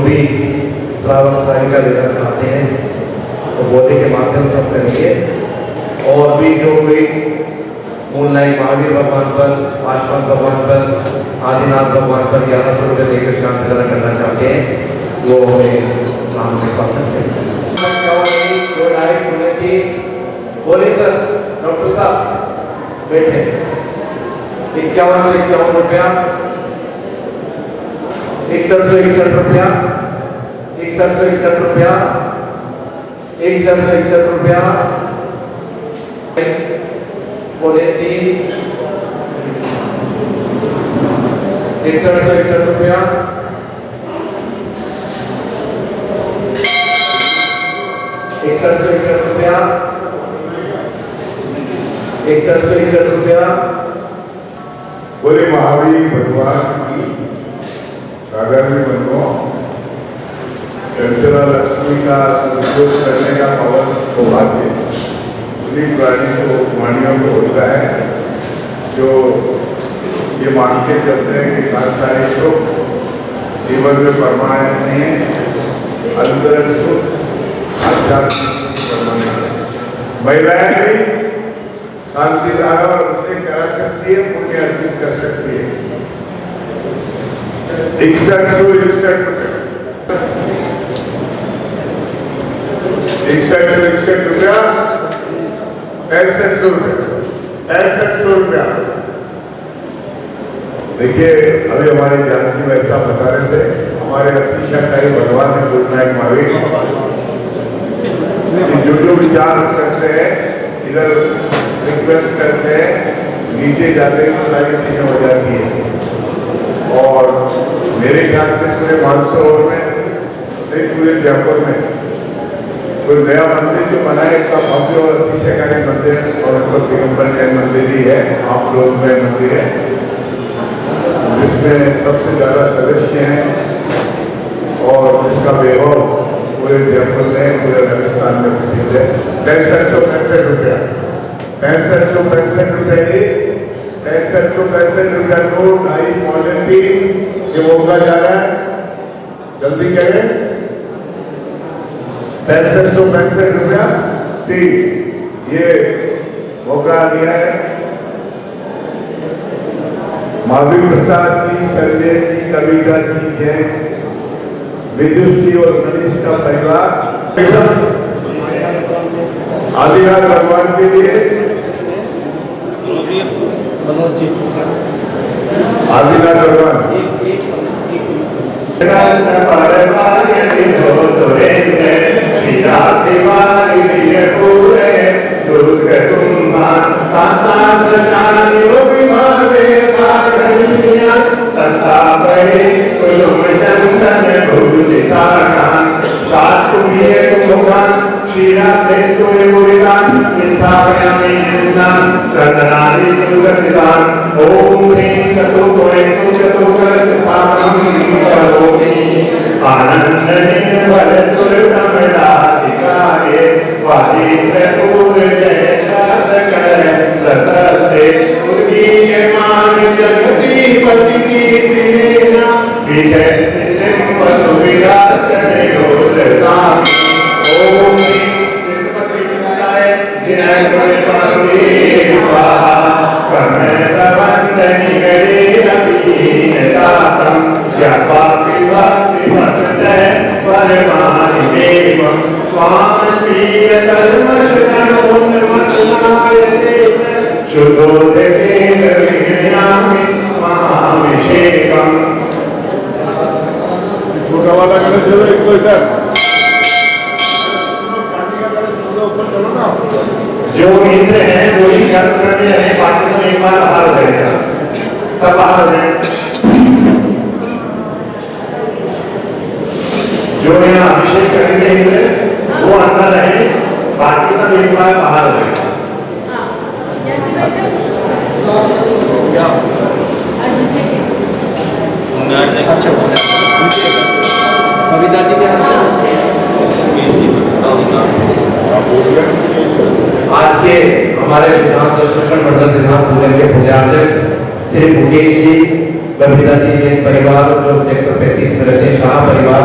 भी श्रावक श्राविका लेना चाहते हैं तो बोले के माध्यम से हम करेंगे। और भी जो कोई ऑनलाइन महावीर भगवान पर, आश्रम भगवान पर, आदिनाथ भगवान पर 1100 रुपये देकर शांत ग्रहण करना चाहते हैं वो हमें नाम लिखवा सकते हैं। बोले सर डॉक्टर साहब बैठे 5151 रुपया, 6161 रुपया, 6161 रुपया, 6161 रुपया, बोले 3 6161 रुपया, 6161 रुपया, 6161 रुपया। बोले महावीर भगवान की सागर में बनो चंचला लक्ष्मी का संतोष करने का पवन सौभाग्य उन्हीं वाणियों को होता है जो ये मान के चलते हैं कि सारे सुख जीवन में परमानेंट नहीं है, अंतर सुख आध्यात्मिक परमानेंट। महिलाएं भी शांति धारा और उसे करा सकती है, पुण्य अर्जित कर सकती है। 6161 रुपया, 6161 रुपया, 6500 रुपया, 6500 रुपया। देखिए अभी हमारे ज्ञान की वैसा बता रहे थे, हमारे अतिशाकारी भगवान ने गुरु नायक महावीर जो विचार करते हैं इधर रिक्वेस्ट करते हैं, नीचे जाते ही तो सारी चीजें हो जाती है। और मेरे ख्याल से पूरे मानसरोवर में नहीं, पूरे जयपुर में कोई नया मंदिर जो बना है इतना भव्य और अतिशयकारी मंदिर और दिगंबर जैन मंदिर ही है, आप लोग में मंदिर है जिसमें सबसे ज्यादा सदस्य हैं और इसका वैभव पूरे जयपुर में, पूरे राजस्थान में प्रसिद्ध है। 6565 रुपया, 6565 रुपये, 6565 रुपया नोट आई क्वालिटी ये मौका जा रहा है, जल्दी करें। 6565 रुपया 3 ये मौका दिया है। महावीर प्रसाद जी, संजय जी, कविता जी जय, विद्युत जी और मनीष का परिवार आदिनाथ भगवान के लिए, आदिनाथ भगवान ओम ह्रीं चतुर्भुजे सुचतुर्भुजस्थापनं करोमि आनंदहीन वरसुरकमलाधिकारे वादित्रपूर्जय शतकर सशस्ते उदीयमान जगदीपति कीर्तिरेण विजय सिंहवसु विराजयोलसामि। ओम विष्णुपति चिंताय जिनय गुणपति स्वाहा कर्मे प्रबंधनि गणेरपीनतातं यपापि भक्ति वसते परमानि देवं त्वां श्रीयकर्मशरणोन्मत्तनायते शुद्धोदकेन विज्ञामि महाभिषेकम्। छोटा वाला गणेश चलो एक तो इधर जो इंद्र है वो ही गर्भ में रहे, बाकी सब एक बार बाहर हो जाएगा, सब बाहर हो जाए। जो यहाँ अभिषेक करेंगे इंद्र वो अंदर रहे, बाकी सब एक बार बाहर हो जाएगा। कविता जी के आज के हमारे विधान दर्शन मंडल विधान पूजन के पूजार्चक श्री मुकेश जी बबीता जी एक परिवार जो सेक्टर 35 में रहते हैं, शाह परिवार,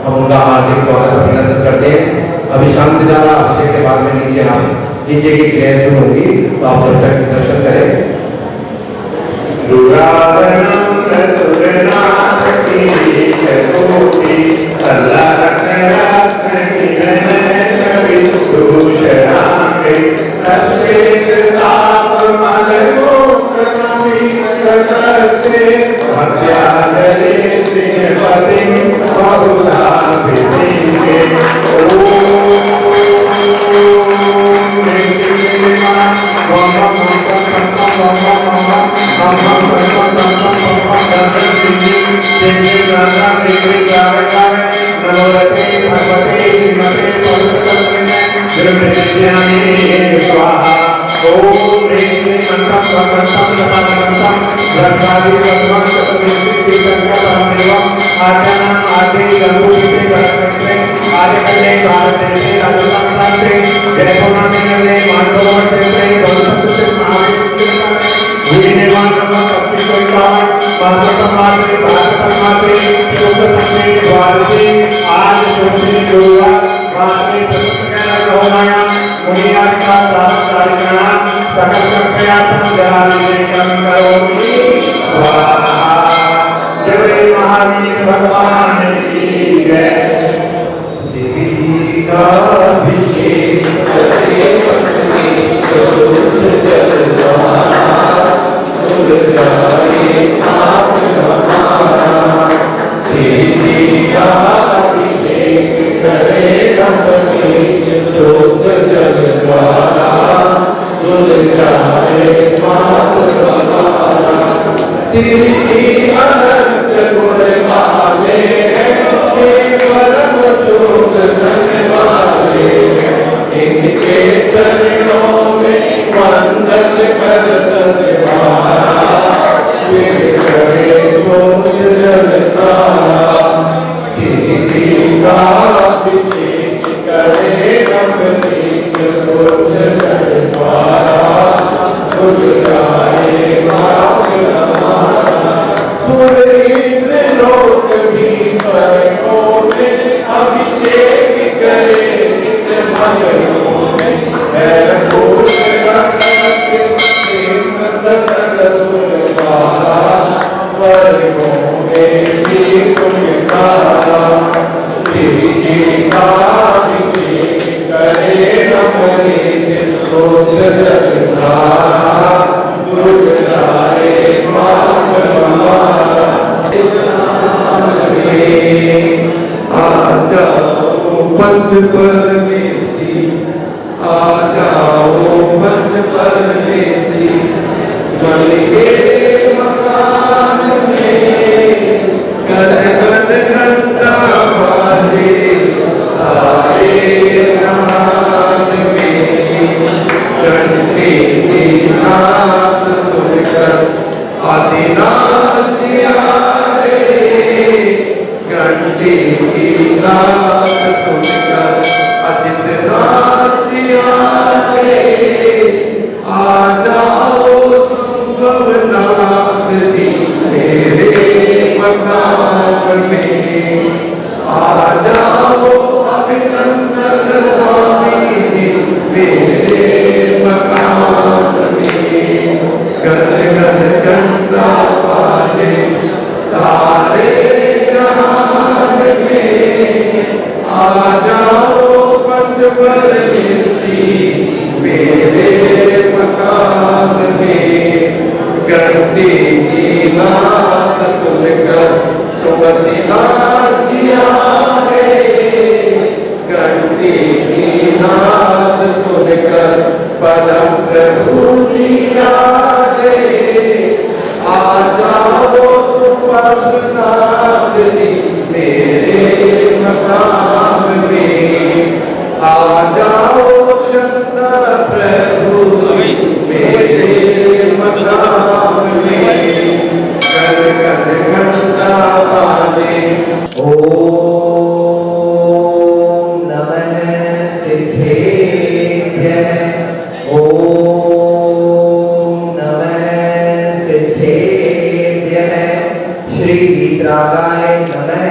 हम उनका हार्दिक स्वागत अभिनंदन करते हैं। अभी शांति धारा अभिषेक के बाद में नीचे की क्रिया शुरू होगी, तो आप जब तक दर्शन करें। वीतरागाय नमः।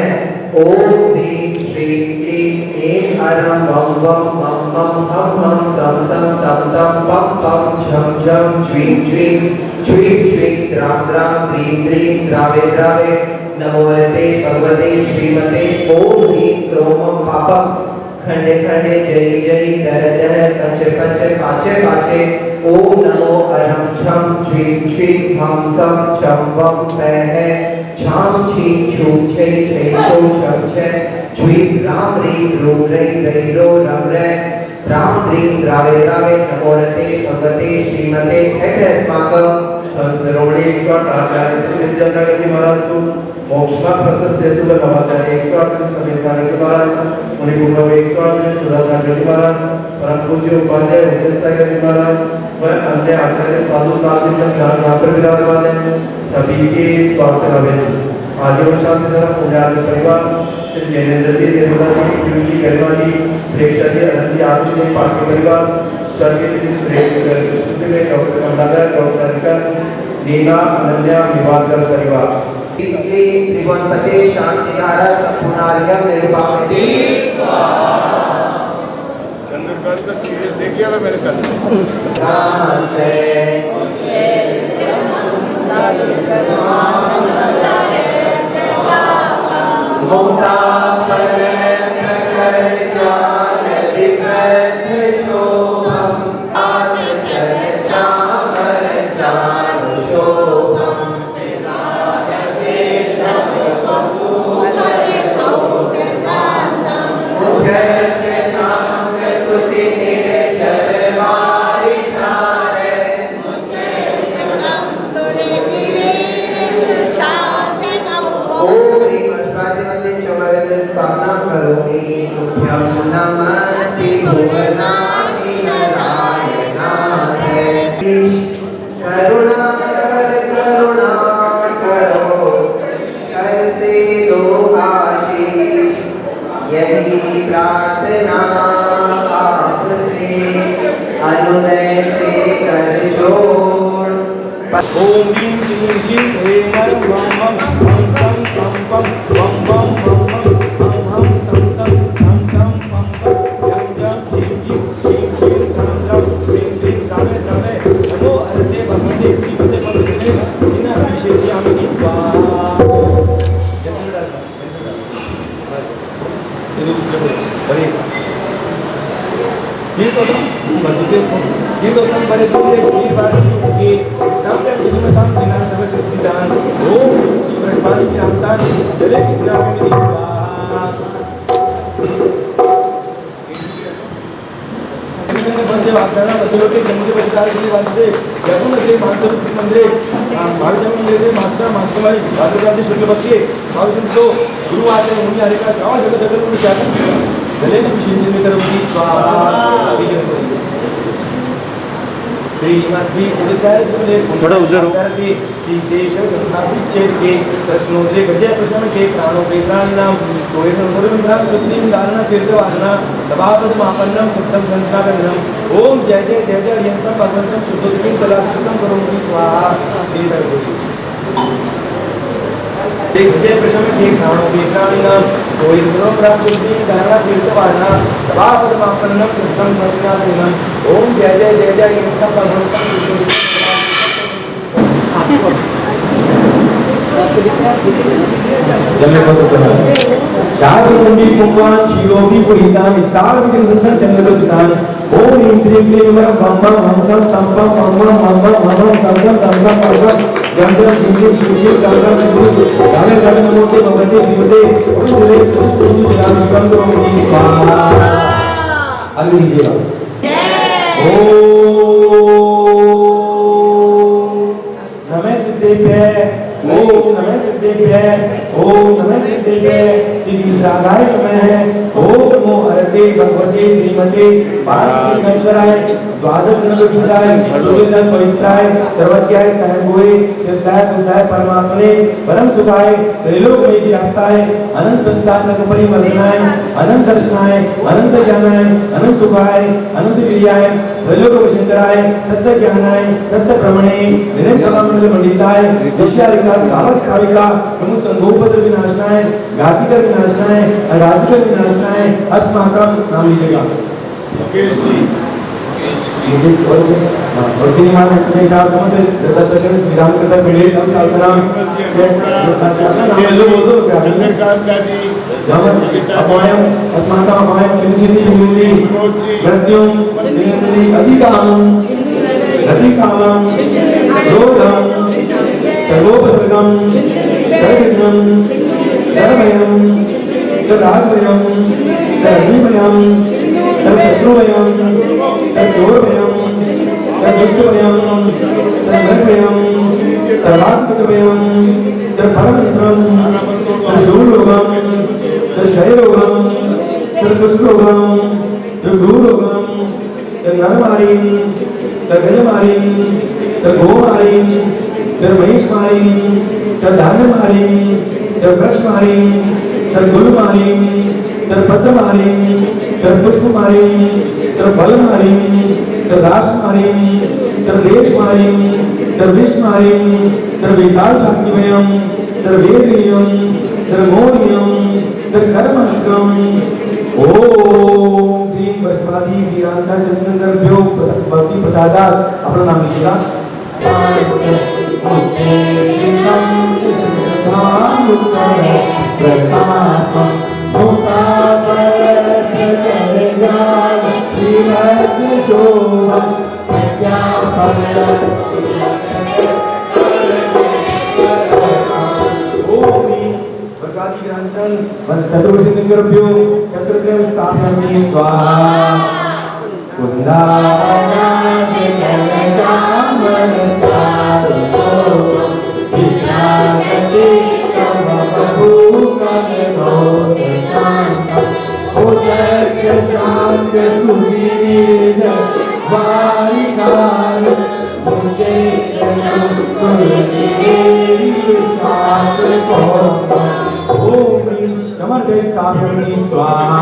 ओम ह्रीं श्रीं क्लीं ऐं अरं वं वं मं मं हं हं सं सं तं तं पं पं झं झं ज्वीं ज्वीं ज्वीं ज्वीं द्रां द्रां द्रीं द्रीं द्रावे द्रावे नमो रते भगवते श्रीमते। ओम ह्रीं क्रों पापं खंडे खंडे जय जय दह दह पच पच पाचे पाचे। ओम नमो अरं छं ज्वीं ज्वीं हं सं छं वं पह छां छीं छूं छै छै छौ छं छै ज्वीं राम ह्रीं रूं रैं रैं रो रं रैं द्रां द्रीं द्रावे द्रावे नमो रते भगवते श्रीमते। हेठ अस्माकं संश्रोमणी 108 आचार्य श्री विद्यासागर जी महाराज को, मोक्षमा प्रशस्त हेतु नवाचार्य 108 श्री समय सागर जी महाराज, मुनि कुंभ 108 श्री सुधा सागर जी महाराज, परम पूज्य उपाध्याय विजय सागर जी महाराज व अन्य आचार्य साधु साध्वी जन यहाँ पर विराजमान है, सभी के स्वास्थ्य कामना। आजीवन शांति धर्म पुण्यार्थ परिवार श्री जैनेन्द्र जी, निर्मला जी, पीयूष जी, गरिमा जी, प्रेक्षा जी, अनंत जी, आशीष जी, पाटके परिवार, स्वर्गीय श्री सुरेश में डॉक्टर कमलाकर, डॉक्टर अनिकर, नीना, अनन्या, विवादकर परिवार। त्रिभुवनपते शांतिधारा संपूर्णार्घ्यं निरूपयामि। चंद्रकांत का सीरियल देखिए ना मेरे कल। मुक्ता पर प्रकर जाल विप्रथ शोभम आद चल चामर चारु शोभम। उद्घर्ष शांग सुषि निर्झर मारि धारे। ओम ह्रीं अष्टाधिपते चमरवेद स्थापनां करोमि तुभ्यं नमस्ते भुवनानि नारायणाय। करुणा कर करुणा करो कर से दो आशीष यही प्रार्थना आपसे अनुनय से कर जोड़। ओम ह्रीं क्लीं क्लीं ऐं नरं वं वं हं सं तं पं वं वं मं मं हं हं सं सं तं तं पं पं जं जं झीं झीं शीं शीं द्रां द्रां क्लीं क्लीं द्रावे द्रावे नमो हरते भगवते श्रीमते पवित्रे जिना विशेषयामि स्वाहा। ये दूसरे बड़े ये तो बड़े वीर बात के इस्लाम के जीवन में काम देना सब से विधान ओम प्रभावी की नामदान चले इस्लाम में स्वाहा। इनके बंदे वाग्दान बदलो के जन्म के प्रचार के लिए वास्ते जगुन से मानसर मंदिर भारत मंदिर के मास्टर मास्टरवाई भारत शुक्ल बच्चे भागवत तो गुरु आते मुनि हरि का श्रावण जगत जगत में क्या चले ने विशेष में करोगी स्वाहा। श्रीमद्वी पुरुषाय सुने थोड़ा उधर हो करती विशेष संतापि छेद के प्रश्नोत्तरी गजय प्रश्न के प्राणों के प्राणी नाम कोई सर्वमंगल शुद्धि धारणा तीर्थ वासना सभापद मापन्नम सत्यम संस्कारम। ओम जय जय जय जय यंत्रम भगवंतम शुद्धोदकिं कलाक्षितम करोमि स्वाहा। एक जय प्रश्न के प्राणों के प्राणी नाम कोई सर्वमंगल शुद्धि धारणा तीर्थ वासना सभापद मापन्नम सत्यम संस्कारम। ओम जय जय जय जय यंत्रम भगवंतम शुद्धोदकिं जन्म पत्र बना शादी कुंडी कुंभान शिरोगी पुरीता विस्तार विजन संसन चंद्र सुधान। ओम ह्रीं श्रीं क्लीं वरं बम बम हम सं तम पम मम मम मम मम मम सं सं तम पम पम जं जं झीं झीं शिव शिव टं टं शिव गाने गाने नमोते भगवते श्रीमते पुष्पले पुष्पजी राम शिवं करोमि स्वाहा। आगे लीजिएगा ओम नमः सिद्धेभ्य ओम नमः सिद्धेभ्य ओम नमः सिद्धेभ्य श्रीरागाय नमः। ओम नमो हरते भगवते श्रीमते पार्वती गंधराय द्वादश नलक्षिताय सूर्यदान पवित्राय सर्वज्ञाय स्वयंभुवे सिद्धाय बुद्धाय परमात्मने परम सुखाय त्रैलोक में व्याप्ताय अनंत संसार तक परिवर्तनाय अनंत दर्शनाय अनंत ज्ञानाय अनंत सुखाय अनंत वीर्याय त्रैलोक वशंकराय सत्य ज्ञानाय सत्य प्रमणे निरंतर मंडल मंडिताय विषयारिका कालस्थाविका प्रमुख संगोपत्र विनाशनाय, घातिकर विनाशनाय, अघातिकर विनाशनाय, अस्माकं नाम लीजिएगा। और श्रीमान के हिसाब से 10 सेकंड विराम के साथ मिले सब साल का नाम बोल दो अपायम अस्माकं अपायम चिन्हिति मुक्ति मृत्युम चिन्हिति अधिकामं रोगम सर्वोपसर्गम सर्वविघ्नं सर्वभयं सर्वराजभयं सर्वनिभयं सर्वशत्रुभयं सर्वचोरभयं सर्वदुष्टभयं सर्वभयं सर्वात्मकभयं सर्वपरमंत्रं सर्वशूलरोगं सर्वक्षयरोगं सर्वकुष्ठरोगं सर्वभूरोगं सर्वनरमारीं सर्वगजमारीं सर्वगोमारीं सर्वमहिषमारीं सर्वधान्यमारीं सर्ववृक्षमारीं सर्वगुलमारीं सर्वपत्रमारीं सर्वपुष्पमारीं सर्वफलमारीं सर्वराष्ट्रमारीं सर्वदेशमारीं सर्वविश्वमारीं सर्वविकालशाक्तिमयं सर्ववेदनीयं सर्वमोहनीयं सर्वकर्मशकम् ओम श्री बृहस्पति वीरांता चंद्रभ्यो भक्ति प्रसादात अपना नाम लीजिएगा। चतुर्भुजलिंगभ्यो चतुर्भुज स्थापयामि स्वाहा कुंदानादि जगदामन साधुसो विद्यागति तमबभूकविभूतिशान्तं उदर्य शान्त सुधीर वारिकाल मुझे जन्म सुधीर शास्त्र ओम समर्थ स्थापयामि स्वाहा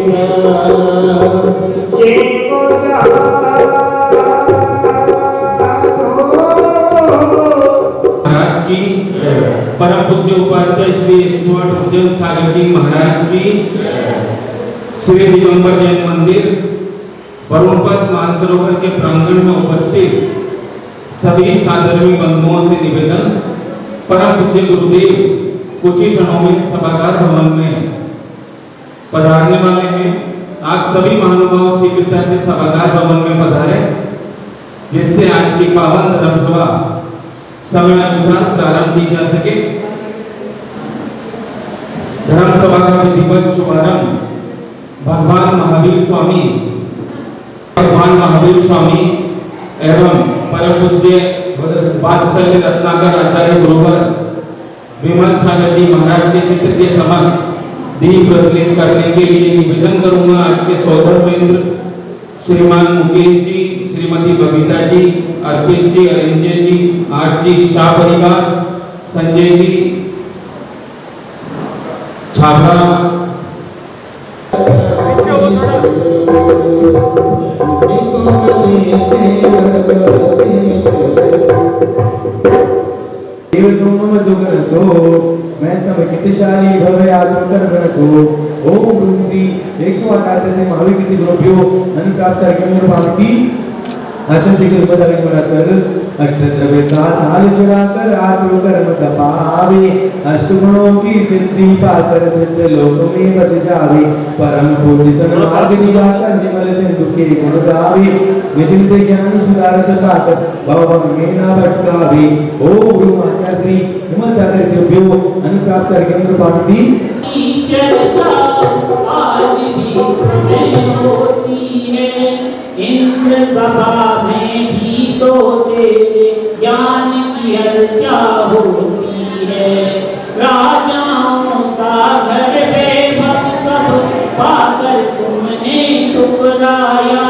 Amen. श्री दिगंबर जैन मंदिर वरुणपद मानसरोवर के प्रांगण में उपस्थित सभी साधर्मी बंधुओं से निवेदन, परम पूज्य गुरुदेव कुछ ही क्षणों में सभागार भवन में पधारने वाले हैं। आप सभी महानुभाव शीघ्रता से सभागार भवन में पधारे, जिससे आज की पावन धर्म सभा समय अनुसार प्रारंभ की जा सके। धर्म सभा का विधिवत शुभारंभ भगवान महावीर स्वामी एवं परम पूज्य वात्सल्य रत्नाकर आचार्य गुरुवर विमल सागर जी महाराज के चित्र के समक्ष दीप प्रज्वलित करने के लिए निवेदन करूंगा। आज के सौधर्मेंद्र श्रीमान मुकेश जी, श्रीमती बबीता जी, अर्पित जी, अरिंजय जी, आश जी, शाह परिवार, संजय जी, छाबड़ा, मैं सब कितशाली भवे आत्मकर बनसो। ओम गुरु श्री 108 से महावीर कृति गुरुभ्यो धन प्राप्त करके मेरे पार्टी अतः से कृपा कर अष्टद्रव्य का थाल चुराकर आत्म कर्म तपावे, अष्टगुणों की सिद्धि पाकर सिद्ध लोक में बस जावे, परम पूज्य सन्मार्ग दिवाकर निर्मल सिंधु के गुण गावे, निज निज ज्ञान सुधार से पाकर भव में ना भटकावे। ओम गुरु माता श्री हिमत सागर दिव्यो धन प्राप्त करके मेरे पार्टी चर्चा आज भी समय होती है, इंद्र सभा में भी तो तेरे ज्ञान की अर्चा होती है। राजाओं सागर वैभव सब पाकर तुमने ठुकराया,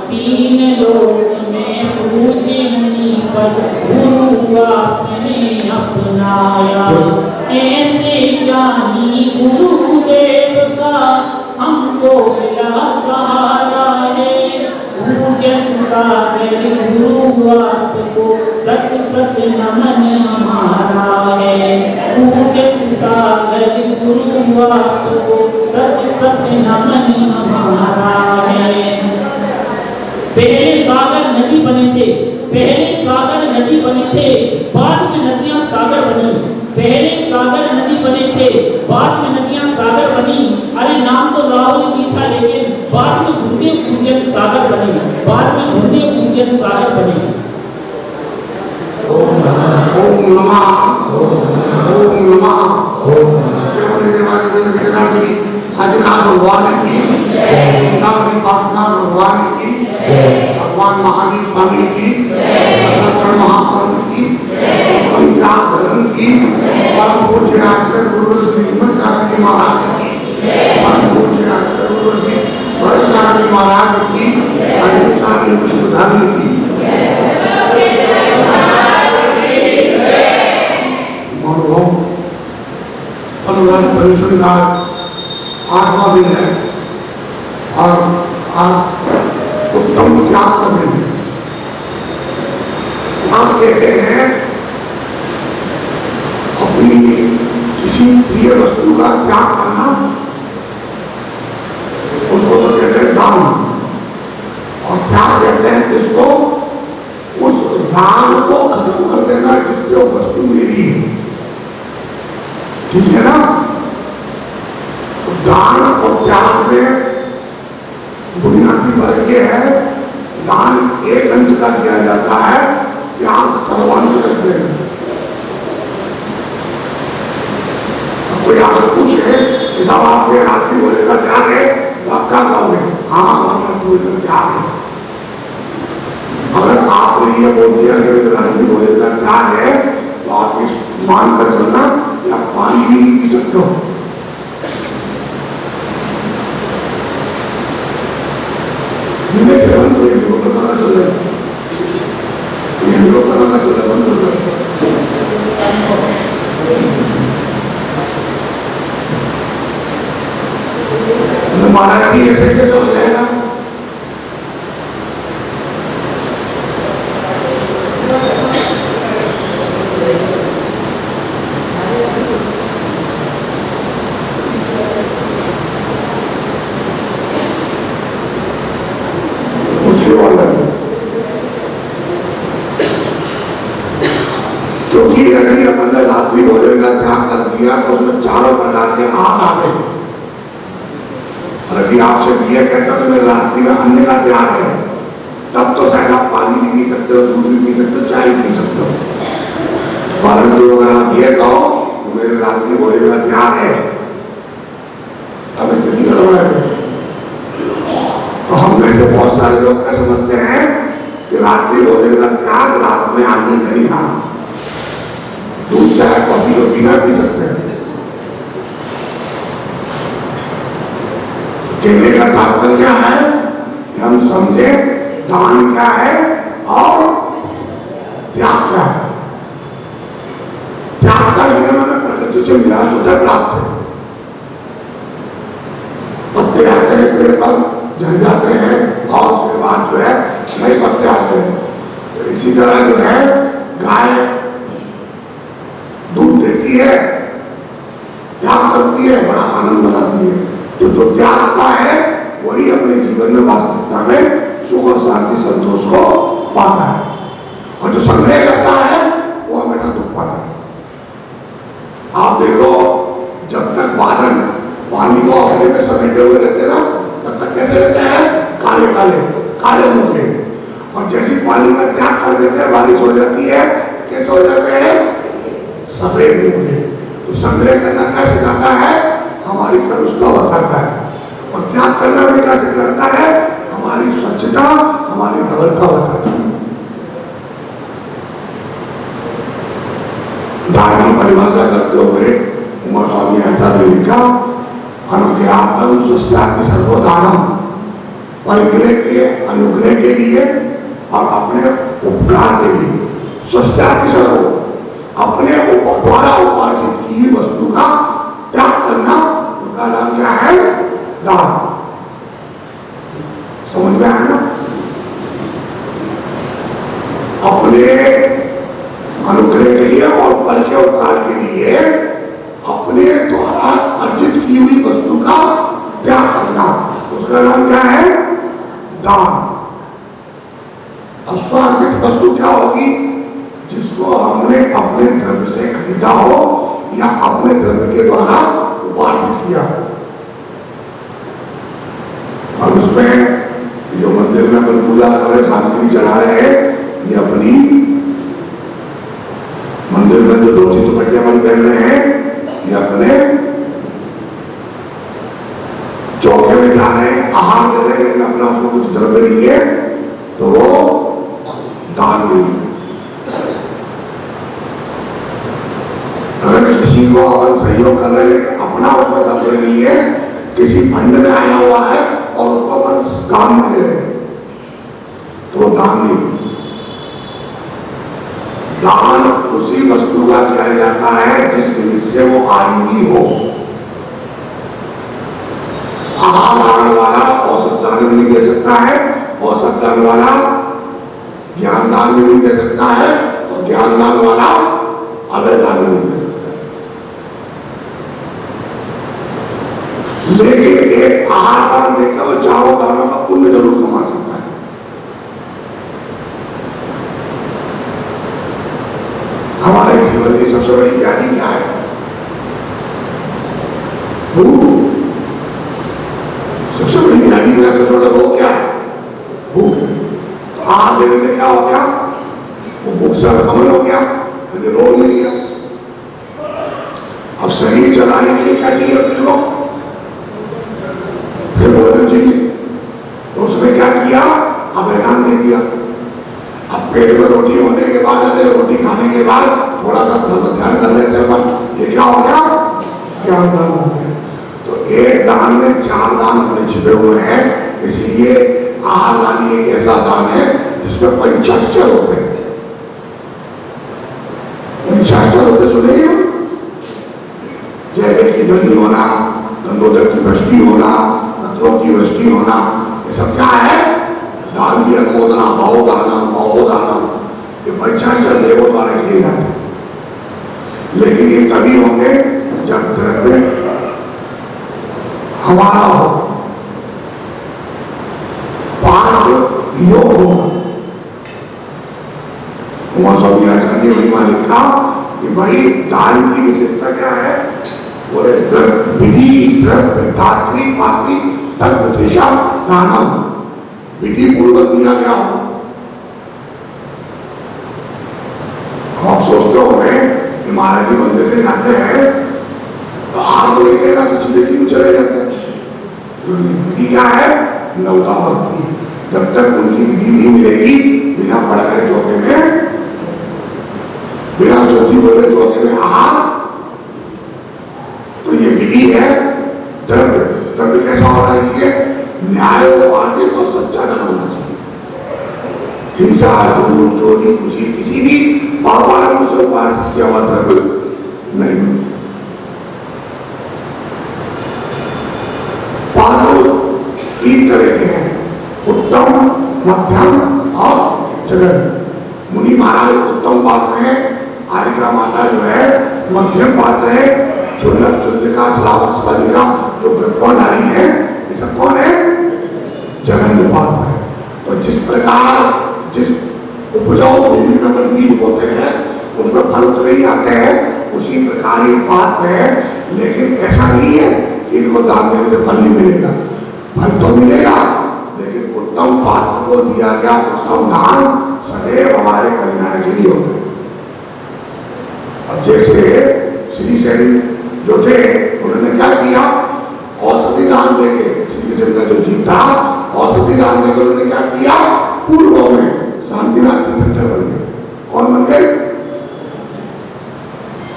तीन लोक में पूज्य मुनि पद गुरु आपने अपनाया। ऐसे ज्ञानी गुरुदेव का हमको मिला सहारा है, पूजन सागर गुरु आपको सत सत नमन हमारा है। पूजन सागर गुरु आपको सत सत नमन हमारा है। पहले सागर नदी बने थे, पहले सागर नदी बने थे, बाद में नदियां सागर बनी। पहले सागर नदी बने थे, बाद में नदियां सागर बनी। अरे नाम तो राहुल जी था, लेकिन बाद में गुरुदेव पूजन सागर बने, बाद में गुरुदेव पूजन सागर बने। ओम नमः ओम नमः ओम नमः आदिनाथ भगवान की भगवान की, भगवान महावीर स्वामी की, दर्शन महापरम की, धर्म की, परम पूज्य आचार्य गुरु श्री हिम्मत सागर जी महाराज की, परम पूज्य आचार्य गुरु श्री भरत सागर जी महाराज की, स्वामी विश्वधर्म की। अनुराग परिषद का 8वां दिन है और आज उत्तम त्याग का दिन है। त्याग कहते हैं अपनी किसी प्रिय वस्तु का त्याग करना, उसको तो कहते हैं दान। और त्याग कहते हैं जिसको उस दान को खत्म कर देना जिससे वो वस्तु मेरी है, ठीक है ना। तो दान और त्याग में बुनियादी फर्क ये है, दान एक अंश का किया जाता है, त्याग सर्वांश का किया जाता है। कोई आपसे पूछे कि साहब आप ये आदमी बोलेगा त्याग है, तो आप क्या कहोगे? हाँ बोलेगा त्याग है। अगर आपने ये बोल दिया कि आदमी बोलेगा त्याग है, तो आप इस मान कर चलना कि आप पानी भी नहीं पी सकते हो। बंद हो पता चल रहा है, पता चल रहा है, बंद हो रहा है। महाराज जी ऐसे कैसे हो जाएगा? सुखी नदी अपन ने रात्रि भोजन का त्याग कर दिया तो उसमें चारों प्रकार के आग आ गए। और यदि आपसे ये कहता तो मेरे रात्रि में अन्न का त्याग है, तब तो शायद आप पानी भी पी सकते हो, दूध भी पी सकते हो, चाय भी पी सकते हो। परंतु अगर आप ये कहो तो मेरे रात्रि भोजन का त्याग है, तब स्थिति गड़बड़ है। तो हम में से बहुत सारे लोग क्या समझते हैं कि रात्रि भोजन का त्याग रात में आदमी नहीं खाना, दूध चाय कॉफी को पीना पी सकते हैं। कहने का तात्पर्य क्या है कि हम समझे दान क्या है और त्याग क्या है। त्याग का नियम हमें प्रकृति से मिला शुद्ध प्राप्त है। पत्ते आते हैं पेड़ पर, झड़ जाते हैं और उसके बाद जो है नए पत्ते आते हैं। तो इसी तरह जो है गाय दूध देती है, त्याग करती है, बड़ा आनंद बनाती है। तो जो त्यागता है वही अपने जीवन में वास्तविकता में सुख और शांति संतोष को पाता है, और जो संग्रह करता है वो हमेशा दुख पाता है। आप देखो, जब तक बादल पानी को अपने में समेटे हुए रहते ना, तब तक कैसे रहते हैं? काले काले काले मोटे। और जैसे पानी का त्याग कर देते हैं, बारिश हो जाती है, कैसे हो जाते हैं? सफेद मोटे। तो संग्रह करना क्या सिखाता है? हमारी कलुषता बताता है। और त्याग करना भी क्या सिखाता है? हमारी स्वच्छता, हमारी धवलता बताता है। दान की परिभाषा करते हुए उमा स्वामी ऐसा भी लिखा, अनुज्ञातम स्वस्याति सर्वदानम, परिग्रह के अनुग्रह के लिए और अपने उपकार के लिए। स्वस्याति सर्व, अपने द्वारा उपार्जित की हुई वस्तु का त्याग करना, उसका नाम क्या है? दान। समझ में आया ना? अपने अनुग्रह के लिए और पर के उपकार के लिए अपने द्वारा अर्जित की हुई वस्तु का त्याग करना, उसका नाम क्या है? दान। अब स्वार्जित वस्तु क्या होगी? जिसको हमने अपने द्रव्य से खरीदा हो या अपने द्रव्य के द्वारा उपार्जित किया। और उसमें जो मंदिर में अपन पूजा कर रहे, सामग्री चढ़ा रहे हैं, ये अपनी मंदिर में जो धोती दुपट्टे अपन पहन रहे हैं, ये अपने चौके में जा रहे हैं, आहार दे रहे हैं, लेकिन अपना उसको कुछ द्रव्य नहीं है, तो वो दान नहीं। अगर किसी को अपन सहयोग कर रहे हैं, अपना उसमें द्रव्य नहीं है, किसी फंड में आया हुआ है और उसको अपन दान में दे रहे हैं, तो वो दान नहीं। दान उसी वस्तु का किया जाता है जिस निमित्त से वो आई हुई हो। आहार दान वाला औसत दान भी नहीं दे सकता है, औसत दान वाला ज्ञान दान भी नहीं दे सकता है, और ज्ञान दान वाला अवैध दान भी नहीं दे सकता है। लेकिन एक आहार दान देकर वो चारों दानों का पुण्य जरूर कमा सकता है। हमारे जीवन की सबसे बड़ी व्याधि क्या है? भूख। सबसे बड़ी व्याधि का सबसे बड़ा रोग क्या है? भूख। तो आहार देने में क्या हो गया? वो भूख से अमल हो गया, फिर रोग मिल गया। अब शरीर चलाने के लिए क्या चाहिए अपने को? फिर भोजन चाहिए। तो उसमें क्या किया? अवैधान दे दिया। अब पेट में रोटी होने के बाद, रोटी खाने के बाद थोड़ा सा धर्म ध्यान कर लेते हैं अपन, ये क्या हो गया? ज्ञान दान हो गया। तो एक दान में चार दान अपने छिपे हुए हैं, इसलिए आहार दान एक ऐसा दान है जिसमें पंचाक्षर होते हैं। पंचाक्षर होते सुनेंगे, जैसे कि धनी होना, गंगोदर की वृष्टि होना, रत्नों की वृष्टि होना, ये सब क्या है? दान की अनुमोदना, भावदानम, महोदानम, ये पंचाक्षर देवों द्वारा किए जाते हैं। लेकिन ये तभी होंगे जब द्रव्य हमारा हो, पाठ योग होगा। उमा स्वामी आचार्य करनी हुई मालिक का कि भाई दान की विशेषता क्या है? बोले विधि द्रव्य धात्री पात्री तत्व दिशा दानम, विधि पूर्वक दिया गया हो। आप सोचते हो कि महाराज जी मंदिर से जाते हैं तो आग लेगा तो सीधे क्यों चले जाते हैं? विधि क्या है? नवता भक्ति। जब तक उनकी विधि नहीं मिलेगी, बिना पढ़ गए चौके में, बिना सोची बोले चौके में आग, तो ये विधि है द्रव्य। द्रव्य कैसा होना चाहिए? न्याय वार्तिक और सच्चा धन होना चाहिए। हिंसा, झूठ, चोरी, खुशी, किसी भी पापात्म से उपार्जित किया हुआ द्रव्य नहीं। पात्र तीन तरह के हैं, उत्तम, मध्यम और जघन्य। मुनि महाराज उत्तम पात्र है, आर्यका माता जो है मध्यम पात्र है, चुल्लक चुल्लिका श्रावस्वलिका जो ब्रह्मधारी है, ऐसा कौन है? जघन्य पात्र है। तो जिस प्रकार जिस उपजाऊ भूमि में अपन बीज बोते हैं उनमें फल तो नहीं आते हैं, उसी प्रकार ये पात्र है। लेकिन ऐसा नहीं है कि इनको दान देने से फल नहीं मिलेगा, फल तो मिलेगा, लेकिन उत्तम पात्र को दिया गया उत्तम दान सदैव हमारे कल्याण के लिए होगा। अब जैसे श्री सेन जो थे उन्होंने क्या किया? औषधि दान देके, श्री सेन का जो जीव था औषधि दान देकर उन्होंने क्या किया? पूर्व में शांतिनाथ तीर्थंकर बन गए। कौन बन गए?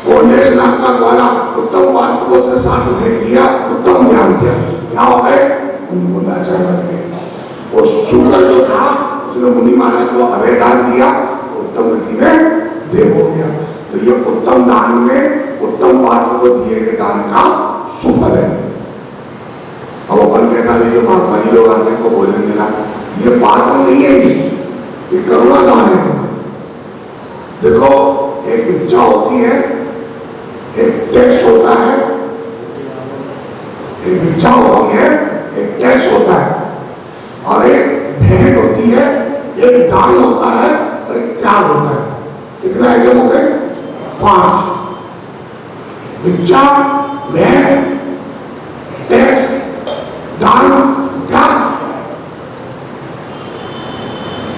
कोंडेशनाथ का द्वारा उत्तम पात्र को उसने साथ भेंट किया, उत्तम ज्ञान दिया, क्या हो गए? मुंडाचार्य बन गए। वो शुक्र जो था उसने मुनि महाराज को अभय दान दिया, उत्तम गति में देव हो गया। तो ये उत्तम दान में उत्तम पात्र को दिए गए दान का सुफल है। अब अपन कहता है जो महात्मा जी लोग आते को भोजन देना, ये पात्र नहीं है, ये करुणा दान है। देखो एक भिक्षा होती है, एक टैक्स होता है, एक भिक्षा होती है, एक टैक्स होता है, और एक भेंट होती है, एक दान होता है और एक त्याग होता है। कितना आइटम हो गए? 5। भिक्षा, भेंट, टैक्स, दान, त्याग।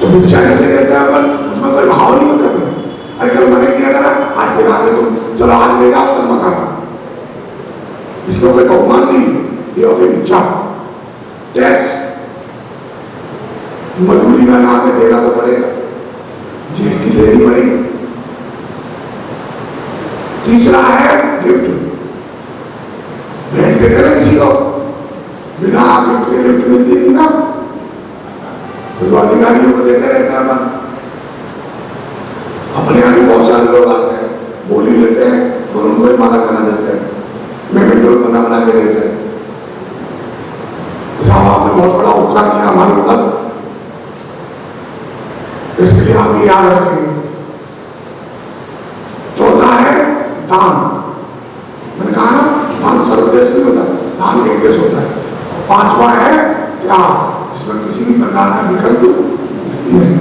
तो भिक्षा कैसे करते हैं अपन? उसमें कोई भाव नहीं होता। अरे कल मैंने किया था ना, आज बिना के तुम चलो आज ले जाओ, कल मत आना, इसमें कोई बहुमान नहीं। ये हो गई भिक्षा। टैक्स मजबूरी का नाम है, देना तो पड़ेगा, जीएसटी देनी पड़ेगी। तीसरा है गिफ्ट, भेंट के करें किसी को, बिना गिफ्ट के गिफ्ट मिलती नहीं ना, तो अधिकारियों को देते रहते हैं। अपन अपने यहाँ भी बहुत सारे लोग आते हैं, बोली लेते हैं और उनको ही माला बना देते हैं, मेमेंटो बना के देते हैं। आपने बहुत बड़ा उपकार किया हमारे ऊपर, इसके लिए आप ये याद रखेंगे। चौथा है दान। मैंने कहा ना, दान सर्वदेश नहीं होता, दान एक देश होता है। और 5वां है क्या? जिसमें किसी भी प्रकार का विकल्प नहीं।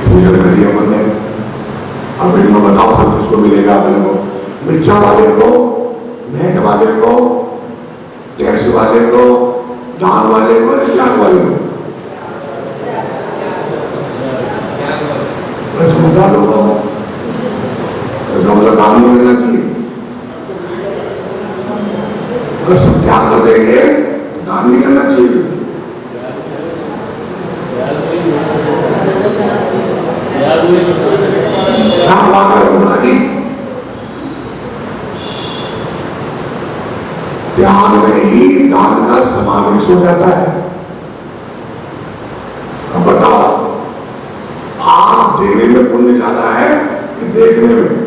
पूजन करिए बंदे। अब इनको बताओ फल किसको मिलेगा? अपने को, भिक्षा वाले को, भेंट वाले को, टैक्स वाले को, दान वाले को, त्याग वाले को। समझा लो, मतलब काम नहीं करना चाहिए। अगर सब त्याग कर देंगे तो दान नहीं करना चाहिए। त्याग में ही दान का समावेश हो जाता है। अब बताओ, आप देने में पुण्य ज्यादा है कि देखने में?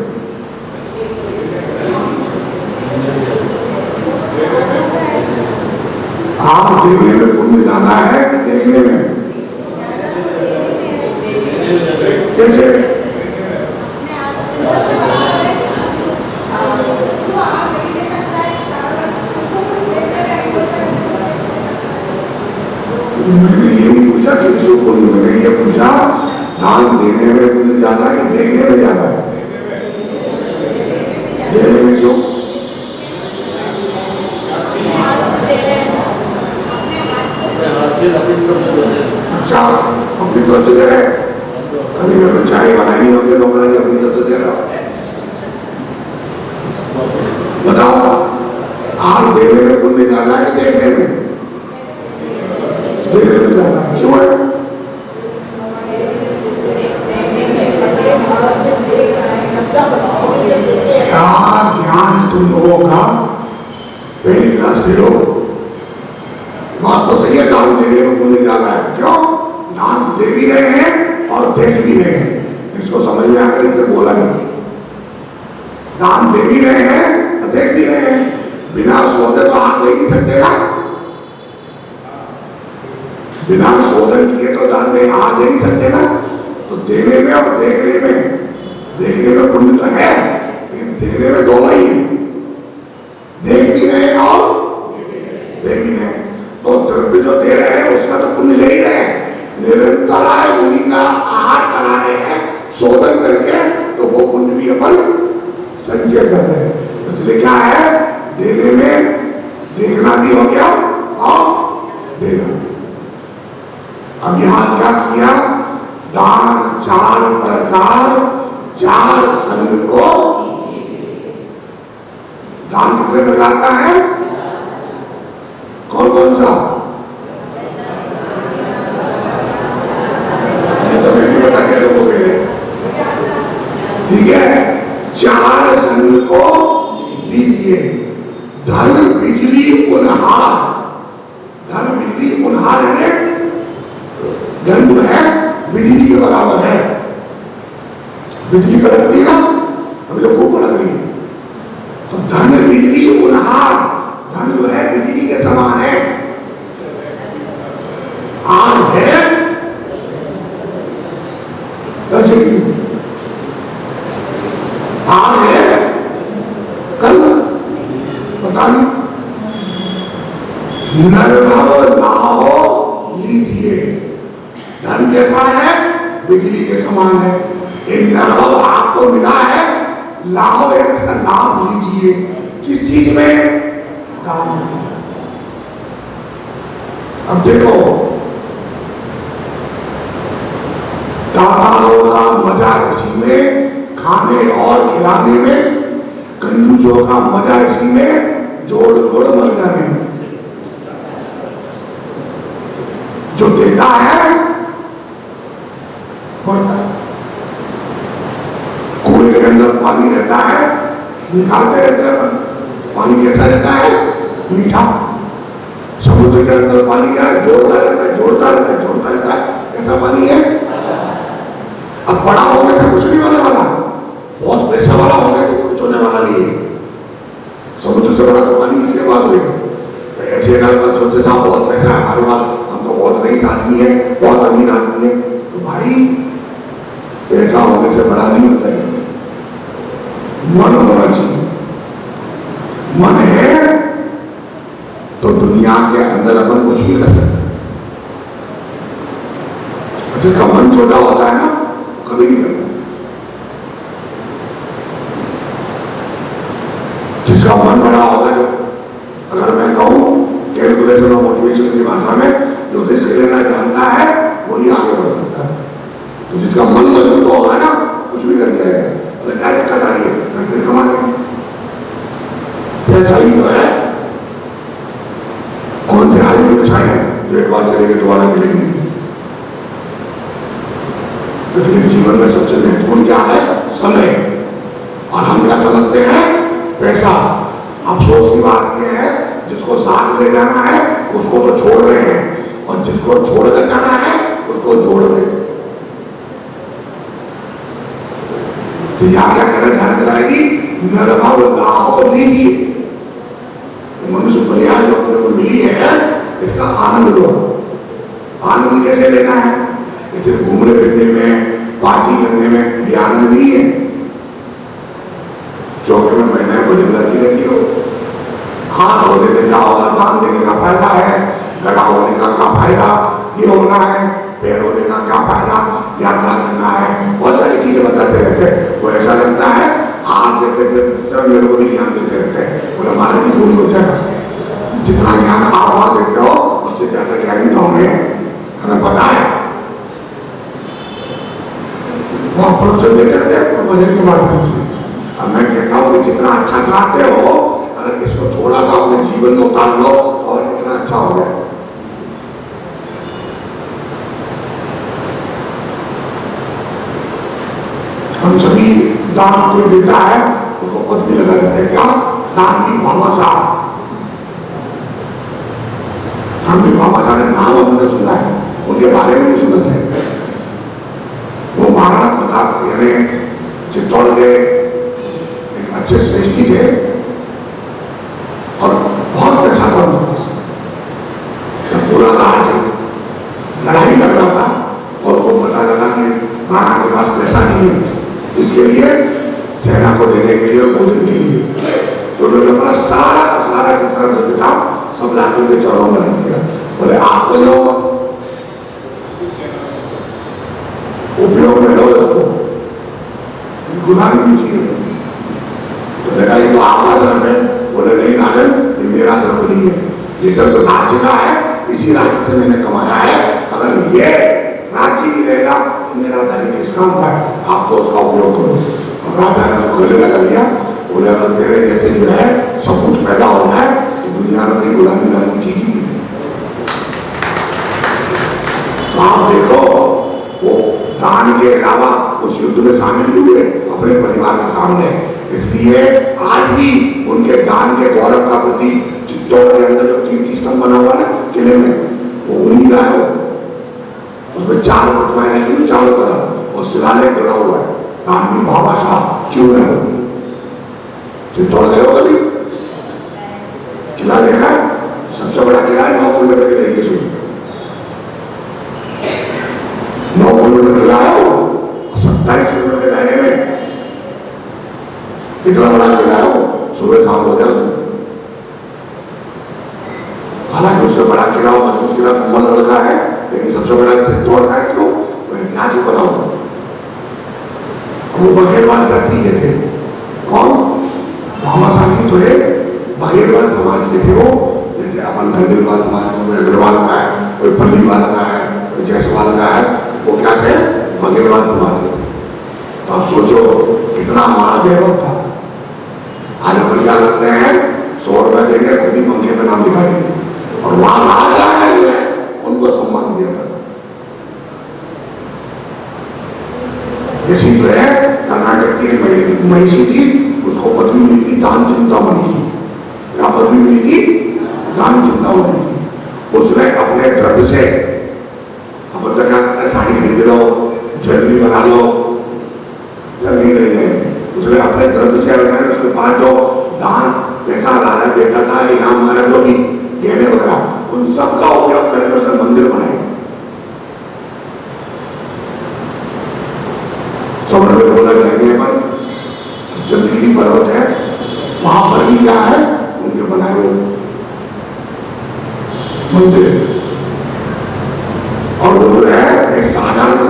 आप देने में पुण्य ज्यादा है कि देखने में? कैसे? मैंने ये नहीं पूछा कि इसको पुण्य, मैंने ये पूछा दान देने में पुण्य ज्यादा है कि देखने में ज्यादा है? देने में क्यों? अच्छा, अपनी तरफ से दे रहे हैं। अभी घर में चाय बनाई नहीं होगी, लोग अपनी तरफ से दे रहा हो। बताओ, आप देने में पुण्य ज्यादा है कि देखने में? देखने में ज्यादा है। क्यों है? क्या ज्ञान तुम लोगों का? पहली क्लास फेलो। बात तो सही है, दान देने में पुण्य ज्यादा है। क्यों? दान दे भी रहे हैं और देख भी रहे हैं। इसको समझ में आकर इसे बोला नहीं। दान दे भी रहे हैं और देख भी रहे हैं। बिना सोचे तो आप दे नहीं सकते ना। बिना शोधन किए तो दान दे आप दे नहीं सकते ना। तो देने में और देखने में पुण्य तो है, लेकिन देने में दोनों ही है। देख भी रहे हैं और दे भी रहे हैं। तो द्रव्य जो दे रहे हैं उसका तो पुण्य ले ही रहे हैं। निरंतर आय उन्हीं का आहार करा रहे हैं शोधन करके, तो वो पुण्य भी अपन संचय कर रहे हैं। तो इसलिए क्या है, देने में देखना भी हो गया और देना। अब यहां क्या किया? दान 4 प्रकार 4 संग को। दान कितने प्रकार का है? कौन कौन सा? तो मैं नहीं बता के लोगों पहले, ठीक है? 4 संग को दीजिए। धन बिजली उन्हार। धन बिजली उन्हार है, धन जो है बिजली के बराबर है। बिजली कड़कती ना, अभी तो खूब कड़क रही है। तो धन बिजली उन्हार, धन जो है बिजली के समान है। आग है आग है कल पता नहीं। नरभव लाहो लीजिए। धन कैसा है? बिजली के समान है। एक नरभव आपको मिला है, लाहो एक का लाभ लीजिए। किस चीज में? दान में। अब देखो, दाताओं का मजा इसी में, खाने और खिलाने में। कंजूसों का मजा इसी में, जोड़ जोड़ मर जाने में। जो देता है बढ़ता है। कुएं के अंदर पानी रहता है, निकालते रहते हैं। पानी कैसा रहता है? मीठा। समुद्र के अंदर पानी क्या है? जोड़ता रहता है, जोड़ता रहता है, जोड़ता रहता है। कैसा पानी है? अब बड़ा होने का कुछ नहीं होने वाला, बहुत पैसा वाला होने का कुछ होने वाला नहीं है। समुद्र से बड़ा तो पानी किसके पास होगा? तो ऐसे सोचते साहब बहुत पैसा है हमारे पास, हम तो बहुत रईस आदमी है, बहुत अमीर आदमी है। तो भाई पैसा होने से बड़ा नहीं होता है, मन होना चाहिए। मन है तो दुनिया के अंदर अपन कुछ भी कर सकते हैं। जिसका मन छोटा होता है ना, तो कभी नहीं करता। जिसका मन बड़ा होगा, जो अगर मैं कहूं कैलकुलेशन और मोटिवेशन की भाषा में, जो रिस्क लेना जानता है वही आगे बढ़ सकता है। तो जिसका मन मजबूत होगा ना, कुछ भी कर जाएगा। और क्या दिक्कत आ रही है? घर पे कमा देंगे। पैसा ही तो है। कौन से आदमी को छाए जो एक बार चलेंगे दोबारा मिलेंगे? तो फिर जीवन में सबसे महत्वपूर्ण क्या है? समय। और हम क्या समझते हैं? पैसा। अफसोस की बात यह है, जिसको साथ ले जाना है उसको तो छोड़ रहे हैं, और जिसको छोड़ कर जाना है उसको जोड़ रहे हैं। तो यहाँ क्या करें? ध्यान कराएगी, नरभव लाहो लीजिए। मनुष्य प्रज्ञा जो अपने को मिली है, इसका आनंद लो। आनंद कैसे लेना है? इसे घूमने फिरने में, पार्टी करने में ये आनंद नहीं है। चौके में बैठना भोजन करती रहती हो। हाथ होने से क्या होगा? दान देने का फायदा है। गला होने का क्या फायदा? ये होना है। पैर होने का क्या फायदा? यात्रा करने वहां देखते हो उससे ज्यादा ज्ञानी तो हमें हमें पता है। वहां प्रवचन देते थे भजन के माध्यम से। अब मैं कहता हूँ कि जितना अच्छा गाते हो, अगर इसको थोड़ा सा अपने जीवन में उतार लो और इतना अच्छा हो जाए। हम सभी दान कोई देता है उसको पद भी लगा देते हैं, क्या दान की भामा साहब। दान की भामा साहब का नाम हमने सुना है, उनके बारे में नहीं सुना चाहिए। वो महाराणा प्रताप यानी चित्तौड़ के एक अच्छे श्रेष्ठी थे और बहुत पैसा था उनके पास। पूरा राज्य लड़ाई लग रहा था और वो पता लगा कि राणा के पास पैसा नहीं है, इसके लिए सेना को देने के लिए और भोजन के लिए तो उन्होंने अपना सारा का सारा जितना द्रव्य था सब लाखों के चरणों में रख दिया। बोले आपको जो उपयोग में लो इसको, गुलामी भी चाहिए। तो देखा ये तो आपका धर्म है। बोले नहीं राजन, ये मेरा धर्म नहीं है, ये धर्म तो राज्य का है, इसी राज्य से मैंने कमाया है। अगर ये राज्य नहीं रहेगा तो मेरा धन किस काम का है, आप तो उसका उपयोग करो। और राजा ने उसको गले लगा लिया। बोले अगर तेरे जैसे जो है सपूत पैदा होना है तो दुनिया में कहीं गुलामी नाम की चीज ही नहीं। तो आप देखो वो दान के अलावा उस युद्ध में शामिल भी हुए अपने परिवार के सामने। इसलिए आज भी उनके दान के गौरव का प्रतीक चित्तौड़ के अंदर जो कीर्ति स्तंभ बना हुआ ना किले में, वो उन्हीं का है। उसमें 4 प्रतिमाएं लगी चारों तरफ और शिलालेख बना हुआ है। दान की भामा साहब क्यों है? चित्तौड़ गए हो कभी? किला देखा है? सबसे बड़ा किला है 9 किलोमीटर के लिए 9 किलोमीटर किला है वो, 27 किलोमीटर के दायरे में इतना बड़ा किला है वो, सुबह शाम हो जाए उसमें। हालांकि उससे बड़ा किला मजबूत किला कुंभलगढ़ का है, लेकिन सबसे बड़ा चित्तौड़ का है। क्यों? वो इतिहास ही बना हुआ। वो बघेलवाल जाति के थे। कौन? भामा साहब तो बघेलवाल समाज के थे वो। जैसे अपन खंडेलवाल समाज में कोई अग्रवाल का है, कोई पल्लीवाल का है, कोई जायसवाल का है, वो क्या थे? बघेलवाल समाज के थे। तो आप सोचो कितना हमारा वैभव था। आज अपन क्या करते हैं, 100 रुपए देंगे खुद ही पंखे में नाम लिखा देंगे और वहां राजा है उनको सम्मान दिया था। इसी जो है कर्नाटक की महिषी थी, उसको पदवी मिली थी दान चिंतामणि की। क्या पदवी मिली थी? दान चिंतामणि की। उसने अपने द्रव्य से अपन तो क्या करते हैं, साड़ी खरीद लो, ज्वेलरी बना लो, नहीं नहीं नहीं, उसने अपने द्रव्य से उसके पास जो दान देखा राजा बेटा था, इनाम वगैरह जो भी गहने वगैरह, उन सबका उपयोग करके उसने मंदिर बनाए। समझ बोला गहने पर चंद्रगिरी पर्वत है, वहां पर भी क्या है, उनके बनाए हुए मंदिर। और वो है एक साधारण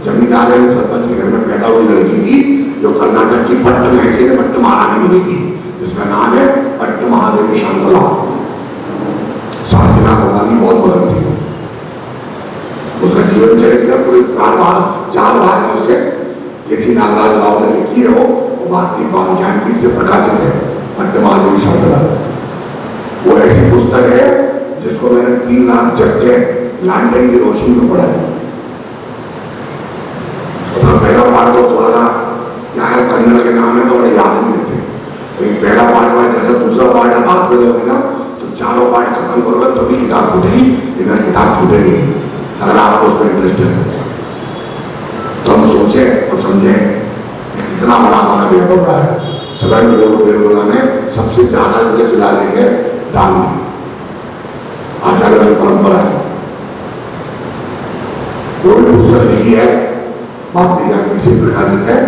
जमींदार सरपंच के घर में पैदा हुई लड़की थी, जो कर्नाटक की पट्ट महसी ने पट्ट महारानी मिली थी, जिसका नाम है पट्ट महादेवी शांतला। शांतिनाथ भगवान बहुत बदल थी। उसका जीवन चरित्र पूरे 4 भाग में उसके किसी नागराज राव ने लिखी है। वो भारतीय बाल ज्ञानपीठ से प्रकाशित है पट्ट महादेवी शांतला। वो ऐसी पुस्तक है जिसको मैंने 3 लाख जग के लैंटन की रोशनी में पढ़ा है। तो पहला पाठ तो थोड़ा सा क्या है, कन्नड़ के नाम है तो बड़े याद नहीं रहते, लेकिन पहला पाठ में जैसे दूसरा पाठ है बात करोगे ना तो 4 पाठ खत्म करोगे तभी किताब छूटेगी, बिना किताब छूटेगी अगर आपको उसमें इंटरेस्ट है। तो हम सोचे और समझे कितना बड़ा हमारा वैभव रहा है। सदन बेरोला में सबसे ज्यादा जो सिला लेंगे दान में, आचार्य की परंपरा है। कोई पुस्तक नहीं है, भारतीय ज्ञानपीठ से प्रकाशित है,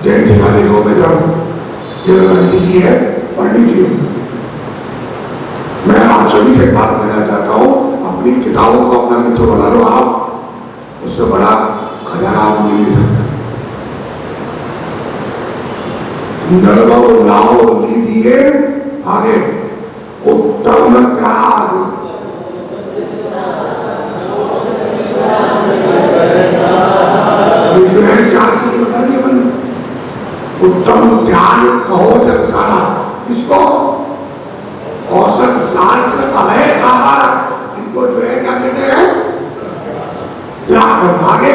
जैन शिलालेखों में जब लिखी है, पढ़नी चाहिए। मैं आप सभी से बात करना चाहता हूँ, अपनी किताबों को अपना मित्र बना लो आप, उससे बड़ा खजाना आप मिल नहीं सकता। नरभव लाओ लीजिए आगे उत्तम त्याग आगे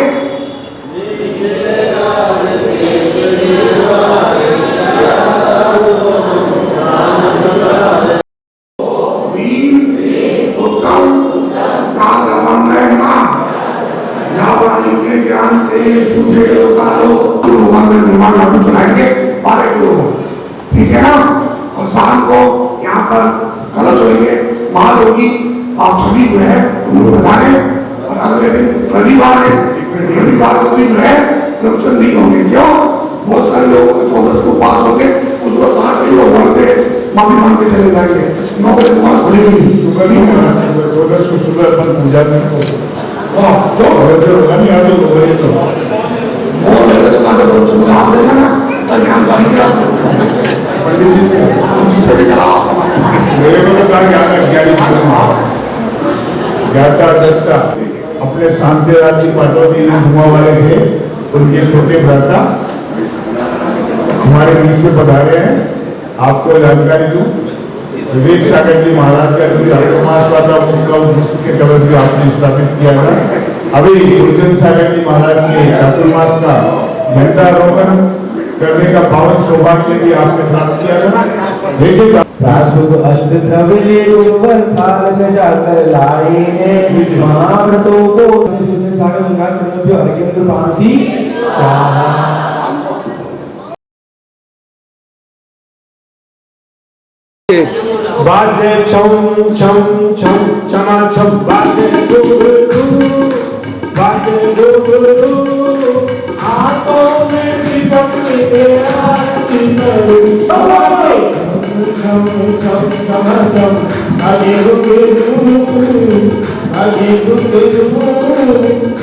निर्माण चलाएंगे 12 किलो का, ठीक है ना। और शाम को यहाँ पर कलश होंगे, माल होगी, आप सभी जो है उनको बताएं। और अगले दिन रविवार है, रविवार को भी जो है प्रवचन नहीं होंगे। क्यों? बहुत सारे लोगों को 14 को पास हो गए, उसको 5 किलो भर के माफी मांग के चले जाएंगे। 9 बजे दुकान खुलेगी, सुबह अपन पूजा में मेरे को तो कहा ज्ञाता दस्ता अपने शांतिराजी पार्वती धुआं वाले थे, उनके छोटे भ्राता हमारे बीच में पधारे हैं। आपको जानकारी दूं, विवेक सागर जी महाराज का जो चातुर्मास था उनका के कवच भी आपने स्थापित किया था। अभी गुरुजन सागर जी महाराज के चातुर्मास का झंडारोहण करने का पावन सौभाग्य भी आपने प्राप्त किया था। देखिए रासुद अष्टद्रव्य गुरुवर थाल सजा कर लाए हैं, महाव्रतों को सागर गंगा चरण अर्घ्य पान की बाजे छम छम छम छमा छम बाजे डुगडु आंखों में दीपक के आरती करूं छम छम छमा छम आगे डुगडु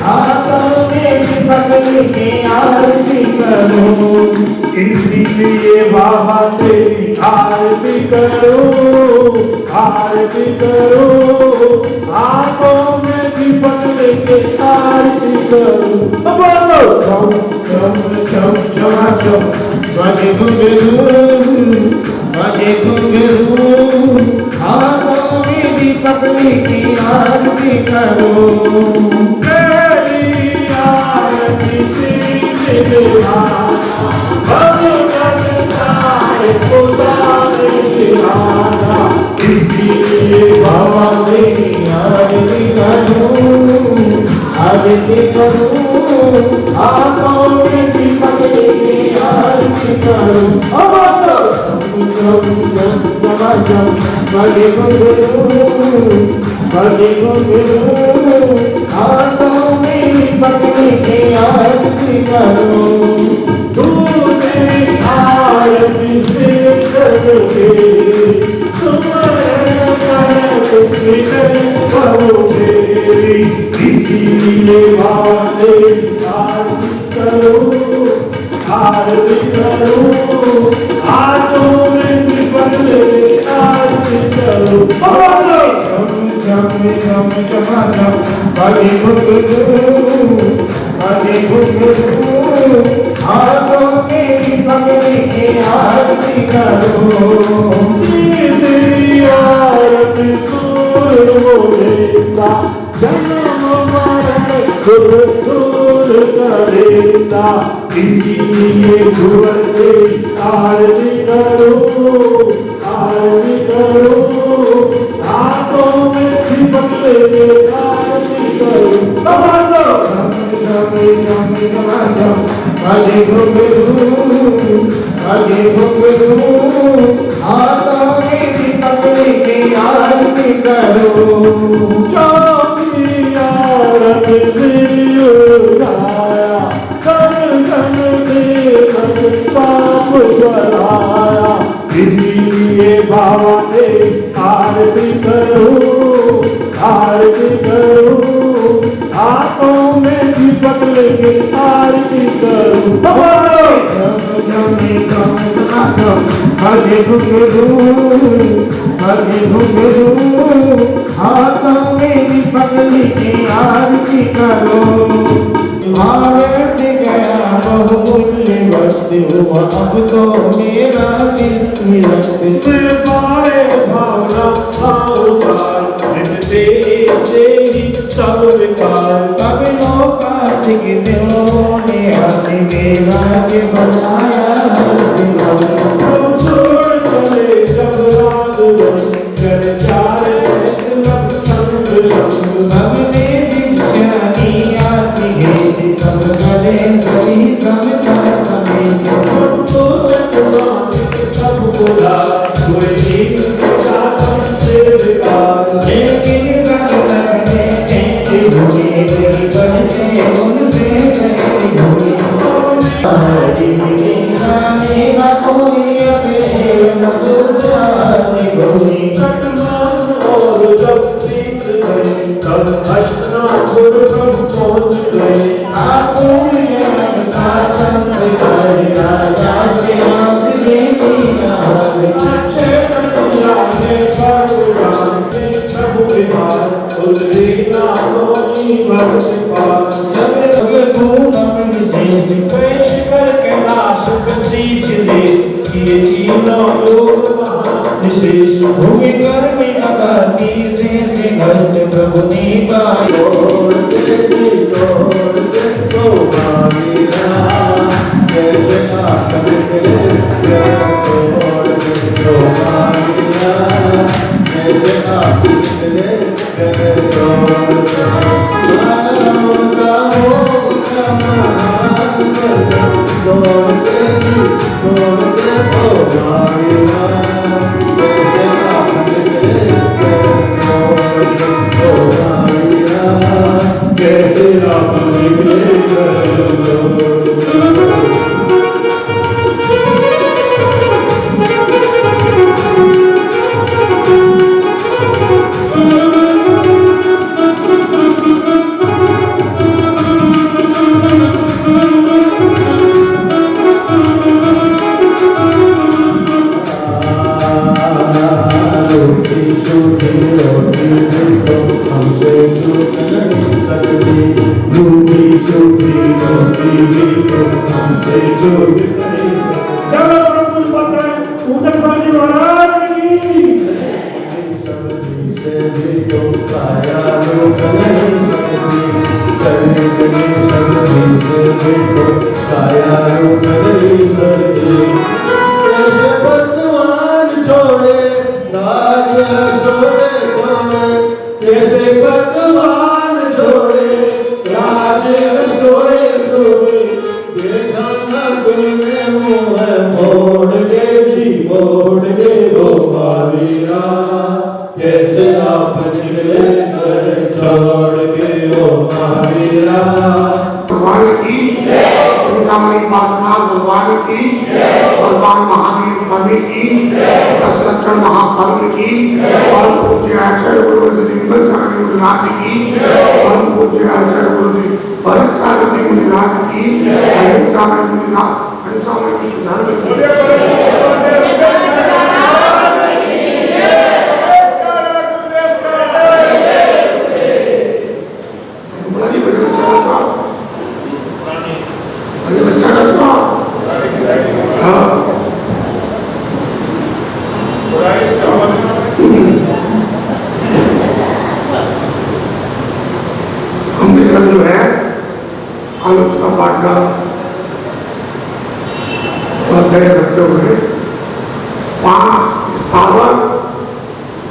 आंखों में दीपक के आरती करूं। इसीलिए बाबा तेरी आरती करो, आरती करो, आंखों में दीपक लेके आरती करो। बोलो छम छम छम छमा छम बजे घुंघरू आंखों में दीपक लेके आरती करो। तेरी आरती से देवा इसलिए बाबा तेरी आरती करूं, आरती करूं, आंखों में दीपक लेके आरती करूं। बजे घुंघरू आंखों में दीपक लेके आरती करूं। आरती से करके इसीलिए आरती करो, आरती करो, आंखों में दीपक लेके आरती करो। छम छम छम छमा छम बजे घुंघरू आंखों में दीपक लेके आरती करो। तीसरी आरती सूर बोलेगा, जन्म मरण दुख दूर करेगा। इसीलिए भुवन तेरी आरती करो, आरती करो, आंखों में दीपक लेके आरती करो। बजे घुंघरू आंखों में दीपक लेके आरती करो। चौकी आरती उठाया, दर्शन देकर पाप बढ़ाया। इसीलिए बाबा तेरी आरती करो, आरती करो, आंखों में दीपक लेके आरती करो। बजे घुंघरू आंखों में दीपक लेके आरती करो। आरती गया बहुमूल्य वक्त हुआ, अब तो मेरा दिल विरक्त। पाए भावना आओ सार, तेरे से ही सब विकार। कब लोका के दिलों ने अपने मेरा के बनाया हर सिंगम हम छोड़ चले जब रात कर चार सब सबने दिशानी आती है तब करे सभी सभी हम तो सब बोला कोई ठीक लेकिन लगने हुए तेरी बरसे उनसे सही हुई मेरा कोई अपने नजर भूमि कटमास और जब प्रीत गई तब हस्तिनापुर पहुंच गए आपुर का संस्कार राजा से आप देती पेश करके नाशक ये तीनों लोग विशेष भूमि कर में आबादी से घट प्रभु ने भगवान महावीर स्वामी की, दस लक्षण महापर्व की, परम पूज्य आचार्य गुरु निर्मल सागर मुनिनाथ की, परम पूज्य आचार्य गुरु भरत सागर मुनिनाथ की, अहिंसा में मुनिनाथ, अहिंसा में विश्वधर्म की। हमने कल जो है आलोचना पाठ का स्वाध्याय करते हुए 5 स्थावर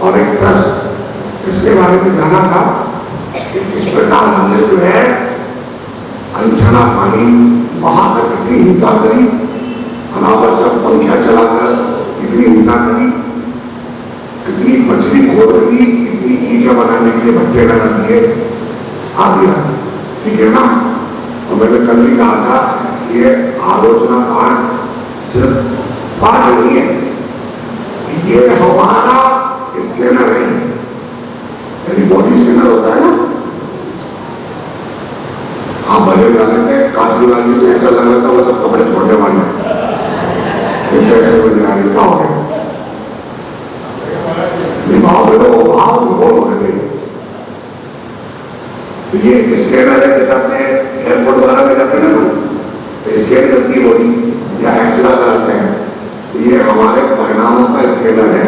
और एक ट्रस्ट इसके बारे में जाना था कि इस प्रकार हमने जो है अनछना पानी बहाकर कितनी हिंसा करी, अनावश्यक पंखियां चलाकर कितनी हिंसा करी, कितनी मछली खोद करी, कितनी ईंटें बनाने के लिए भट्टे लगा दिए आदि। ठीक है ना। और मैंने कल भी कहा था कि ये आलोचना पाठ सिर्फ पाठ नहीं है, ये हमारा स्कैनर है, यानी बॉडी स्कैनर होता है ना। आप भले वाले थे काशी वाले तो ऐसा लग रहा था वो सब कपड़े छोड़ने वाले ऐसे ऐसे बने क्या हो गए भाव बोलो भाव बोल हो गए। तो ये स्कैनर है जैसे अपने एयरपोर्ट वगैरह में जाते हैं ना, तो स्कैन करती है बॉडी या एक्सरे कराते हैं, तो ये हमारे परिणामों का स्कैनर है।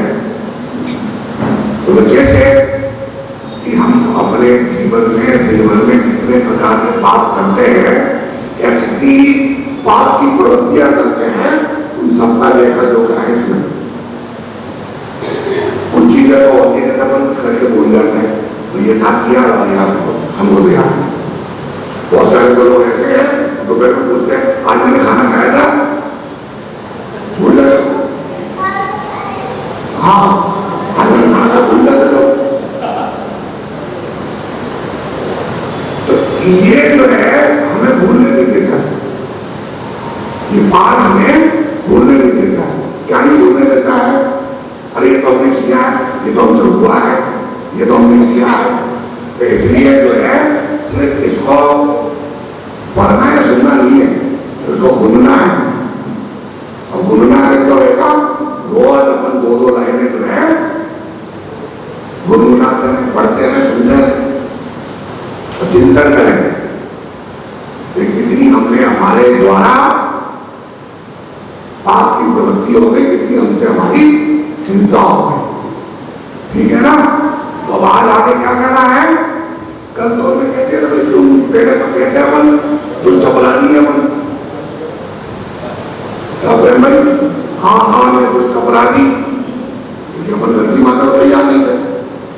तो जैसे कि हम अपने जीवन में दिन भर में कितने प्रकार के पाप करते हैं या कितनी पाप की प्रवृत्तियां करते हैं, उन सबका लेखा जोखा है इसमें। कुछ चीजें तो होती है अपन कुछ करके भूल जाते हैं, तो ये था किया और यार हमको भी याद नहीं। बहुत सारे तो लोग ऐसे हैं दोपहर में पूछते हैं आज मैंने खाना खाया था, भूल गए। हाँ, आज मैंने खाना भूल जाते लोग। तो ये जो है हमें भूलने नहीं देता, ये पाठ हमें भूलने नहीं देता है। क्या नहीं भूलने देता है? अरे ये तो हमने किया है, ये तो हमसे हुआ है, ये तो हमने किया है। तो इसलिए जो है सिर्फ इसको पढ़ना या सुनना नहीं है, इसको गुनना है। और गुनना कैसे होगा? रोज अपन 2-2 लाइनें जो है गुनगुनाते रहे, पढ़ते रहे, सुनते रहे और चिंतन करें कि कितनी हमने हमारे द्वारा पाप की प्रवृत्ति हो गई, कितनी हमसे हमारी चिंता हो गई। ठीक है ना? तो अब आज आगे क्या कहना है? कल तो मैं कहते थे भाई तुम पहले तो कहते हैं मन दुष्ट अपराधी है मन, भाई हाँ हाँ मैं दुष्ट अपराधी, क्योंकि अपन गलती मानने को तैयार नहीं थे।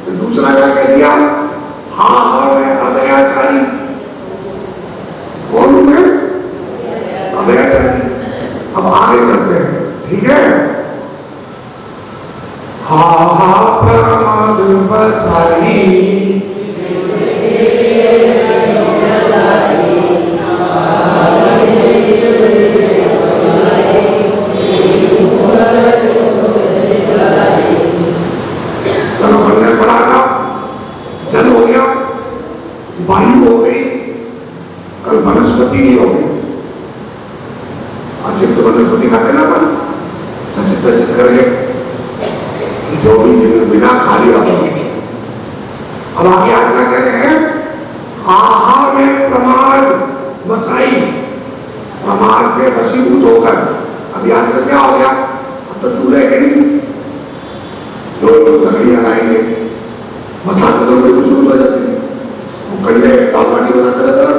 तो दूसरा क्या कह दिया? हाँ हाँ मैं अदयाचारी। कौन हूं मैं? अदयाचारी। अब आगे चलते हैं, ठीक है? हा हा प्रमाद बसाई जल हो गया, वायु हो गई, कल वनस्पति नहीं हो गई। अचित वनस्पति खाते ना अपन, सचित चित करके जो भी बिना खाली रहा। अब आगे आज क्या कह रहे हैं? हा हा में प्रमाद बसाई, प्रमाद के वशीभूत होकर। अभी आज का क्या हो गया? अब तो चूल्हे है नहीं, लोग लकड़ियां लाएंगे, मसाले तो शुरू हो जाते हैं, वो कंडे दाल बाटी बनाते रहते हैं,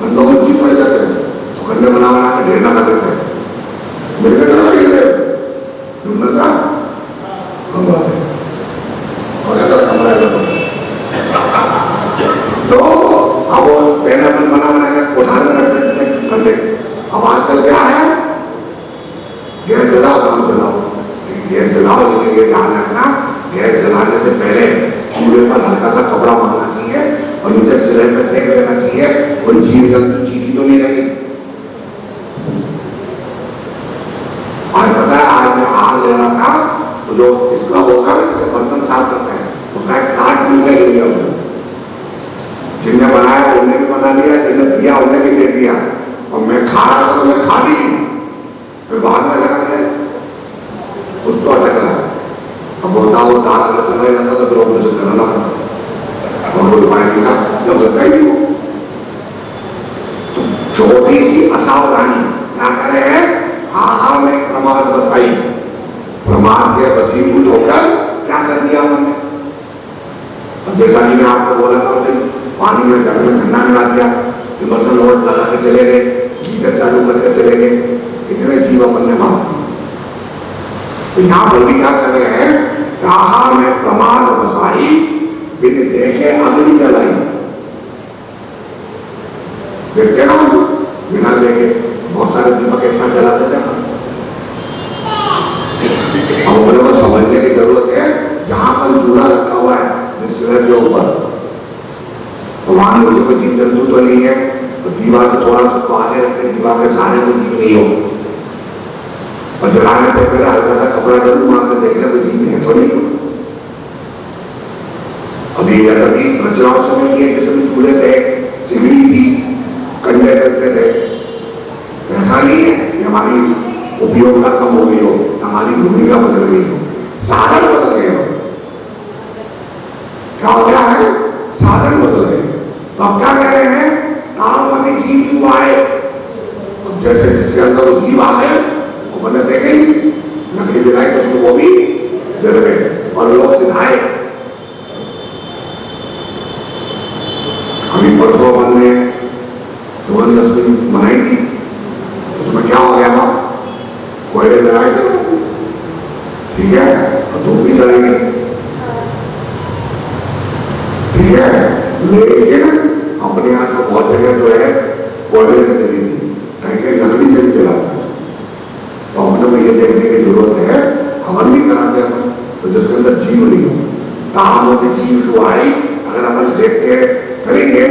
मतलब में जीत पड़ जाते हैं, तो कंडे बना के ढेर लगा देते हैं। मेरे डर लगे ढूंढना था तो अब पहले अपन बना के कोठार में रख देते थे कंडे। अब आजकल क्या है? गैस जलाओ, काम जलाओ, गैस जलाओ। लेकिन ये ध्यान रखना, गैस जलाने से पहले चूल्हे पर हल्का सा कपड़ा मारना चाहिए और नीचे सिरे पे देख लेना चाहिए कोई जीव जंतु चीटी तो नहीं लगी। आज पता है, आज मैं आग ले रहा था तो जो इसका होगा ना जिससे बर्तन साफ करते हैं, उसका एक काट मिल गया गिर उसको। जिनने बनाया उन्हें भी बना लिया, जिनने दिया उन्हें भी दे दिया, और मैं खा रहा था तो मैं खा भी नहीं। फिर बाद में लगा उसको अटक रहा, अब बोलता वो दाग अगर चला जाता तो फिर ऑपरेशन कराना पड़ता और कोई उपाय नहीं था, जब करता ही नहीं वो। तो छोटी सी असावधानी क्या करे है? हाँ में प्रमाद बसाई, प्रमाद के वशीभूत होकर क्या कर दिया हमने? अब जैसा कि मैं आपको बोला था पानी में घर में ठंडा मिला दिया, इमर्सन लोड लगा के चले गए, गीजर चालू करके चले गए, कितने जीव अपन ने मार दिए। तो यहाँ पर भी क्या कर रहे हैं? कहा में प्रमाद बसाई, बिन देखे अग्नि जलाई। देखते ना बिना देखे बहुत सारे दीपक एक साथ जला देते हैं। अपने को समझने की जरूरत है, जहां पर चूल्हा रखा हुआ है जिस सिरे के ऊपर, तो वहां मुझे कोई जीव जंतु तो नहीं है, तो दीवार को थोड़ा सा आगे रखते, दीवार के सारे को जीव नहीं हो, और जलाने से पहले हल्का सा कपड़ा जरूर मार कर देखने कोई जीव है तो नहीं हो। अभी रचनाओं समय की जिसमें चूल्हे थे, सिगड़ी थी, कंडे करते थे, ऐसा नहीं है कि हमारी उपयोगिता कम हो गई हो, हमारी भूमिका बदल गई हो, साधन बदल गए हो। क्या हो गया है? साधन बदल गए। तो अब क्या कह रहे हैं? काम वाले जीव जो आए, जैसे जिसके अंदर वो जीव आ गए वो बने देखे ही लकड़ी जलाई तो उसको वो भी जल गए और लोग सिधाए। अब अभी परसों हमने सुगंध अष्टमी मनाई थी, उसमें क्या हो गया था, कोयले जलाए थे, ठीक है, और धूप भी चलेगी, ठीक है, लेकिन अपने यहाँ तो बहुत जगह जो है कोयले से जली थी, कहीं कहीं लकड़ी से भी जलाता है। तो हमने को ये देखने की जरूरत है, हवन भी कराते हैं तो जिसके अंदर जीव नहीं हो, कहाँ होते जीव जो आई, अगर अपन देख के करेंगे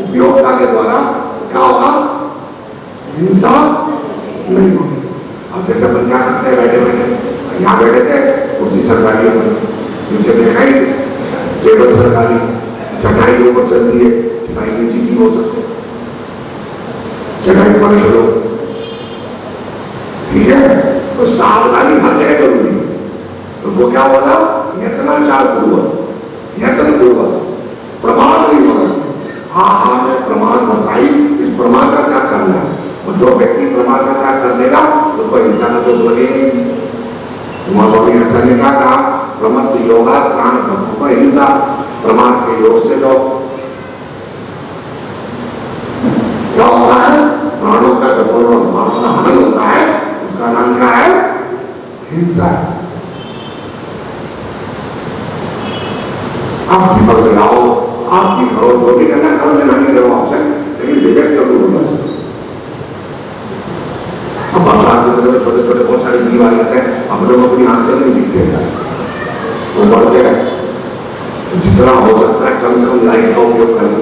उपयोगिता के द्वारा तो क्या होगा, हिंसा नहीं होगी। अब जैसे अपन क्या करते हैं, बैठे बैठे यहाँ बैठे थे, कुर्सी सरकारी है, नीचे देखा ही टेबल सरकारी, चटाई के ऊपर चल दिए, चटाई नीचे की हो सकते, चटाई पर चलो, ठीक है। तो सावधानी हर जगह जरूरी है। तो वो क्या बोला, यत्न चार पूर्वक, यत्न पूर्वक, प्रमाण नहीं होना, हाँ में प्रमाण बसाई, इस प्रमाण का त्याग करना है। और जो व्यक्ति प्रमाण का त्याग कर देगा उसको हिंसा का दोष लगेगा। उमा स्वामी ऐसा ने क्या कहा, प्रमत्त योगा प्राण पर हिंसा, प्रमाण के योग से जो क्या होता है, प्राणों का प्राणों का हनन होता है, उसका नाम क्या है, हिंसा। आप दीपक जलाओ, आपकी करो, जो भी करना करो, लेना नहीं करो आपसे, लेकिन विवेक जरूर होना चाहिए। अब बरसात के दिनों में छोटे छोटे बहुत सारे जीव आ जाते हैं, हम लोग अपनी आंख से नहीं दिखते हैं, वो बढ़ते हैं। तो जितना हो सकता है कम से कम लाइट का उपयोग करें।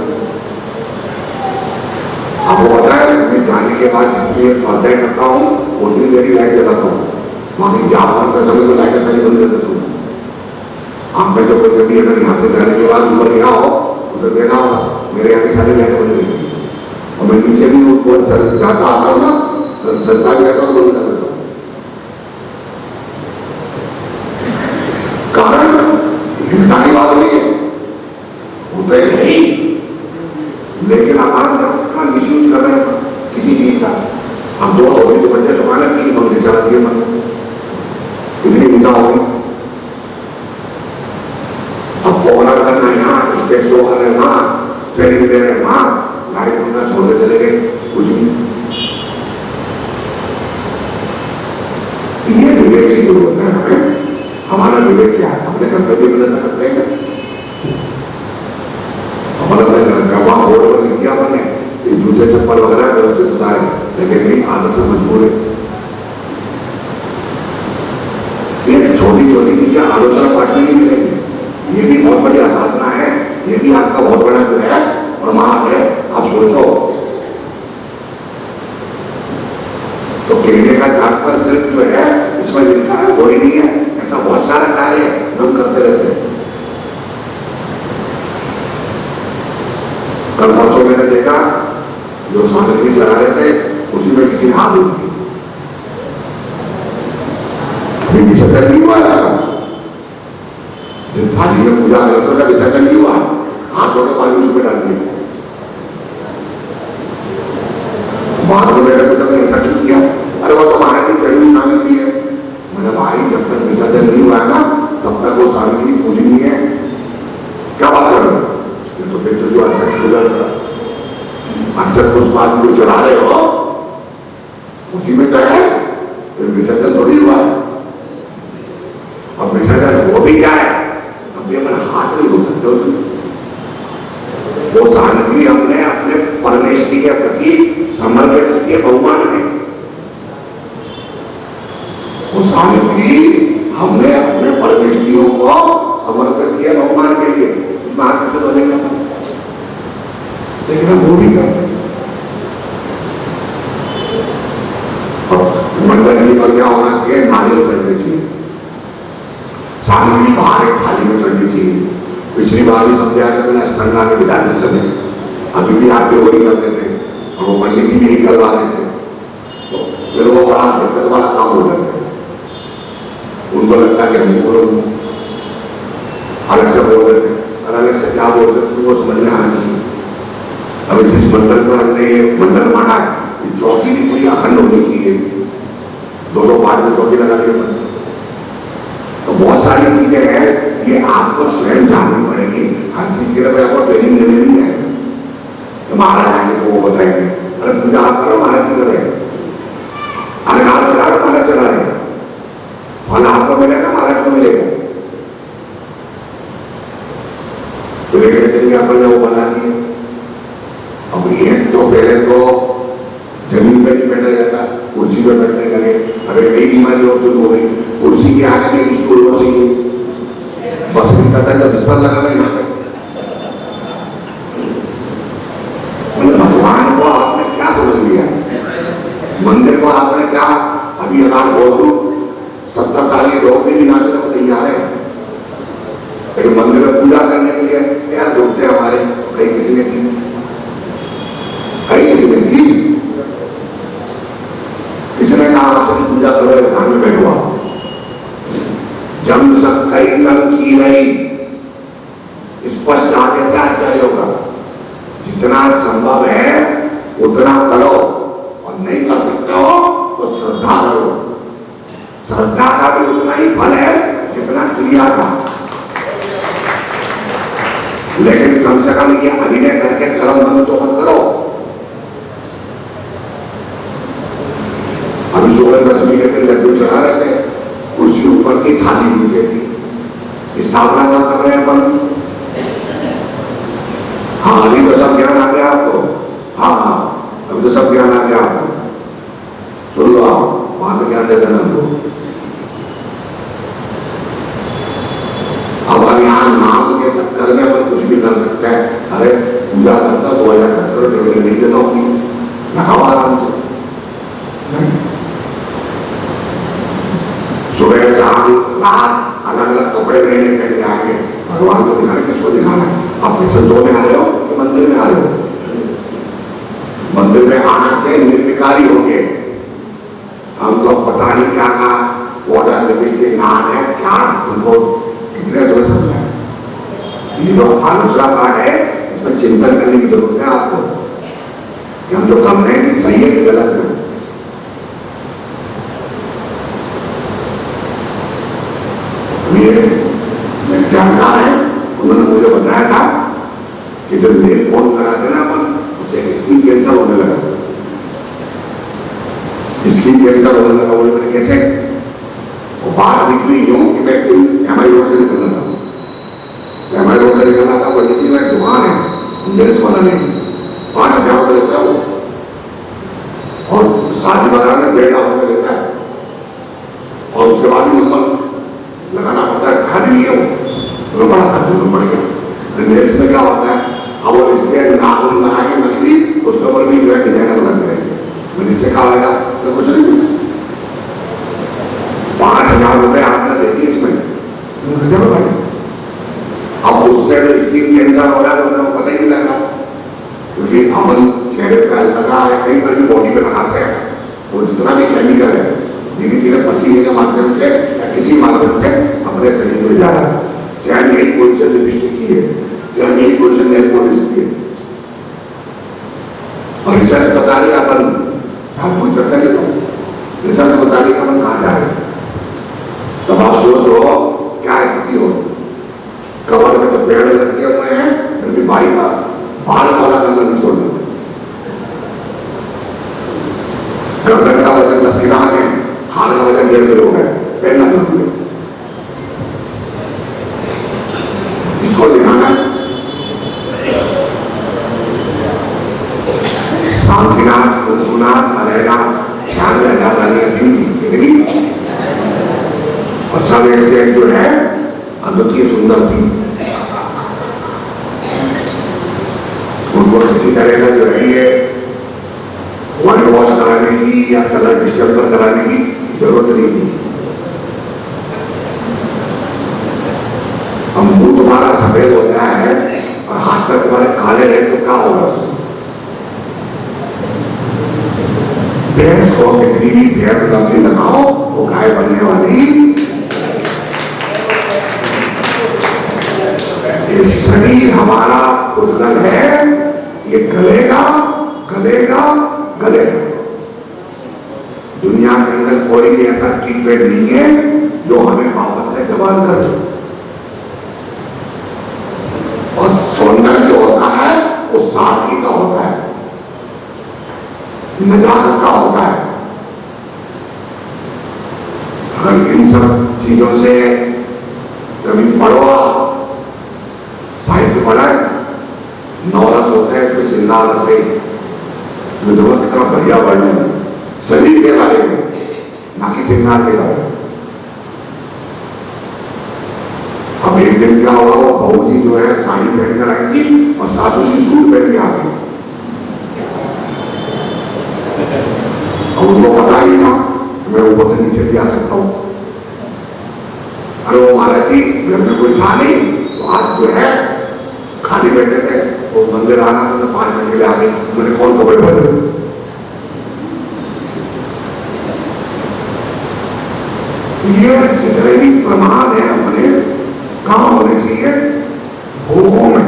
आपको पता है, मैं जाने के बाद जितनी स्वाध्याय करता हूँ उतनी देरी लाइट जलाता हूँ, बाकी जाप करते समय तो लाइट सारी बंद कर देता हूँ। आप में जो कोई कभी अगर यहाँ से जाने के बाद ऊपर गया हो, उसे देखा होगा मेरे यहाँ की सारी लाइटें बंद रहती है, और मैं नीचे भी ऊपर जाता आता हूँ ना, चलता भी रहता हूँ, बंद कर देता हूँ। कारण हिंसा की बात नहीं है, वो तो है ही, लेकिन हमारा इतना मिसयूज कर रहे हैं किसी चीज का। हम दो हो गए तो बच्चे सुखाना, तीन पंखे चला दिए, मन इतनी हिंसा होगी। अब प्रोग्राम करना यहाँ, स्टेज शो कर रहे हैं वहाँ, ट्रेनिंग दे रहे हैं वहाँ, लाइट पंखा छोड़ के चले गए, कुछ भी। ये विवेक की जरूरत है हमें। हमारा विवेक क्या है, अपने घर पे भी नजर करते हैं, अपने घर का वहाँ बोर्ड पर लिख दिया मैंने, जूते चप्पल वगैरह व्यवस्थित उतारे, लेकिन नहीं आदत से मजबूर है। ये छोटी छोटी चीजें आलोचना पाठ में नहीं मिलेगी, ये भी बहुत बड़ी साधना है, ये भी आपका बहुत बड़ा जो है प्रमाण है। आप सोचो, तो कहने का तात्पर्य सिर्फ जो है इसमें लिखा है वो ही नहीं है, ऐसा बहुत सारा कार्य है जो हम करते रहते हैं। कल परसों मैंने देखा जो सामग्री चढ़ा रहे थे, उसी में किसी ने हाथ उठ दी, अभी विसर्जन नहीं हुआ था, जिस थाली में पूजा करने का विसर्जन नहीं हुआ, हाथ धोकर पानी उसमें डाल दिया। बाद में मैंने पूछा ऐसा क्यों किया, अरे वो तो महाराज की चढ़ी हुई सामग्री है। मैंने भाई जब तक विसर्जन नहीं हुआ है ना, तब तक वो सामग्री पूजनी है, क्या बात कर रहे हो? तो फिर तो जो अक्षत पुष्पाद को चढ़ा रहे हो उसी में तो है, फिर विसर्जन थोड़ी हुआ है। और विसर्जन हो भी जाए तब भी अपन हाथ नहीं हो सकते उसमें, वो सामग्री हमने अपने परमेश्वरी के प्रति समर्पित किए भगवान ने, वो सामग्री हमने अपने परमेश्वरियों को समर्पित किया भगवान के लिए, उसमें हाथ कैसे धो देंगे? लेकिन हम वो भी करते हैं। और मंडली पर क्या होना चाहिए, नारियल चढ़नी चाहिए, सामग्री बाहर एक थाली में चढ़नी चाहिए। पिछली बार भी समझाया था मैंने, अष्टांगा के विधान में चले, अभी भी आके वही करते थे, और वो पंडित जी भी यही करवा रहे थे, तो फिर वो बड़ा दिक्कत वाला काम हो जाता है। उनको लगता कि हम अलग से बोल रहे थे, और अलग से क्या बोल रहे थे तो वो समझ में आना चाहिए। अभी जिस मंडल पर हमने ये मंडल माना है, ये चौकी भी पूरी अखंड होनी चाहिए, दोनों पार्ट में चौकी लगा दी। तो बहुत सारी चीजें हैं, ये आपको स्वयं जाननी पड़ेगी। हर चीज के लिए आपको ट्रेनिंग देने नहीं है, तो महाराज आएंगे तो वो बताएंगे, अरे पूजा आप करो महाराज की करें, अरे आप चढ़ा रहे महाराज चढ़ा रहे, फल आपको मिलेगा महाराज को मिलेगा। तो ये कहते हैं कि अपन ने वो बना दिए। अब ये तो पहले तो जमीन पे नहीं बैठा जाता, कुर्सी पे बैठने लगे। अब एक नई बीमारी और शुरू हो गई, कुर्सी के आगे में स्टूल हो चाहिए, बस इनका तक बिस्तर लगाना यहाँ पे। भगवान को आपने क्या समझ लिया, मंदिर को आपने क्या, अभी अनाथ बोल दू 70 साल के लोग भी नाचने को तैयार है, लेकिन मंदिर में पूजा करने के लिए यार ढूंढते हमारे, तो कहीं किसी ने की, कहीं किसी ने की, किसी ने कहा आपकी पूजा करो, धाम में बैठो आप। जम सब कई तन की रही, स्पष्ट आगे से आचार्य होगा, जितना संभव है उतना करो, और नहीं कर सकते हो तो श्रद्धा करो। श्रद्धा का भी उतना ही फल है जितना क्रिया का, लेकिन कम से कम ये अभिनय करके कर्म बंद तो मत करो। अभी सुगंध दशमी के दिन लड्डू चढ़ा रहे थे, कुर्सी ऊपर की थाली नीचे थी, स्थापना कहाँ कर रहे हैं अपन? हाँ अभी तो सब ज्ञान आ गया आपको, हाँ अभी तो सब ज्ञान आ गया आपको, सुन लो आप, वहां पे ज्ञान दे देना हमको। अब यहाँ नाम के चक्कर में अपन कुछ भी कर सकते हैं। अरे पूजा करता 2017 में नहीं देता अपनी, लगाओ आराम से, नहीं सुबह शाम रात अलग अलग कपड़े नए पहन के आएंगे, भगवान को दिखाना, किसको दिखाना है? आप फैशन शो में आ रहे हो कि मंदिर में आ रहे हो? मंदिर में आना से निर्विकारी हो गए हम तो, पता नहीं क्या कहा, वाटर लिपस्टिक नाम है क्या, तुमको कितने तुम्हें समझा है? ये जो आलोचना पाठ है, इसमें चिंतन करने की जरूरत है आपको कि हम जो कम रहे हैं सही है कि गलत है। मेरे जानकार है, उन्होंने मुझे बताया था कि जब नेल पॉलिश लगाते ना अपन, उससे स्किन कैंसर होने लगा, स्किन कैंसर होने लगा। बोले मैंने कैसे? वो बात निकली यूं कि मैं एमआई रोड से निकलना था, एमआई रोड से निकलना था, पंडित जी में दुकान है मेरे से बनाने की, 5,000 रुपये लेता है वो, और शादी वगैरह में 1,500 रुपये लेता है, और उसके बाद भी नंबर लगाना पड़ता है, खाली नहीं है वो, तो बड़ा ताज्जुब पड़ गया। नेल्स में क्या होता है, अब वो स्टैंड नाखून बना के नकली, उसके ऊपर भी डिजाइन बनाते रहेंगे, मैंने से कहा होगा तो कुछ नहीं, 5,000 रुपये आपने दे दिए इसमें, चलो भाई। अब उससे स्किन कैंसर हो रहा है तो मेरे को पता ही नहीं लग रहा, क्योंकि अमन चेहरे पर लगा है, कहीं पर भी बॉडी पे लगाते हैं, तो जितना भी केमिकल है धीरे धीरे पसीने के माध्यम से या किसी माध्यम से अपने शरीर में जा रहा है। चाहे नई पोजिशन लिपस्टिक की है, चाहे नई पोजिशन नेल पॉलिश की है, और रिसर्च बता रही है अपन, हम कोई चर्चा नहीं करो, रिसर्च बता रही है अपन कहाँ जा रहे हैं। तब आप सोचो क्या स्थिति हो, कवर में तो पेड़ लटके हुए हैं, फिर भी बाई का बाल वाला गंगा नहीं छोड़ना, गर्दन का वजन 10 किलो है, हाथ का वजन 1.5 किलो है, पहनना जरूरी है। किसको दिखाना है? शांतिनाथ, मुझुनाथ, नरेनाथ, 96,000 रानियां थी कितनी, और सब ऐसे जो है अद्वितीय सुंदर थी। उनको किसी तरह का जो है ये वाइट वॉश कराने की या कलर डिस्टर्बर कराने की जरूरत नहीं थी। अब मुंह तुम्हारा सफेद हो गया है और हाथ पर तुम्हारे काले रहे तो क्या होगा उससे? भैंस को कितनी भी फेयर लवली लगाओ वो गाय बनने वाली। ये शरीर हमारा उद्गल है, ये गलेगा गलेगा गलेगा। दुनिया के अंदर कोई भी ऐसा ट्रीटमेंट नहीं है जो हमें वापस से जवान कर दे। और सौंदर्य जो होता है वो सादगी का होता है। नजाकत का होता है। अगर इन सब चीजों से कभी पढ़ो, साहित्य पढ़ा है, नौरस होते हैं, इसमें सिंगार रस है, इसमें तो कितना बढ़िया वर्णन है शरीर के बारे में, ना कि सिंगार के बारे में। अब एक दिन क्या हुआ, वो बहू जी जो है साड़ी पहन कर आई थी और सासू जी सूट पहन के आ गई। अब उनको पता ही था मैं ऊपर से नीचे भी आ सकता हूँ। अरे वो महाराज जी घर में कोई था नहीं, तो आज जो है खाली बैठे थे, वो मंदिर आ रहा था तो 5 मिनट के लिए आ गई। मैंने कौन कपड़े बदले, ये जितने भी प्रमाद है अपने कहाँ होने चाहिए, भोगों में।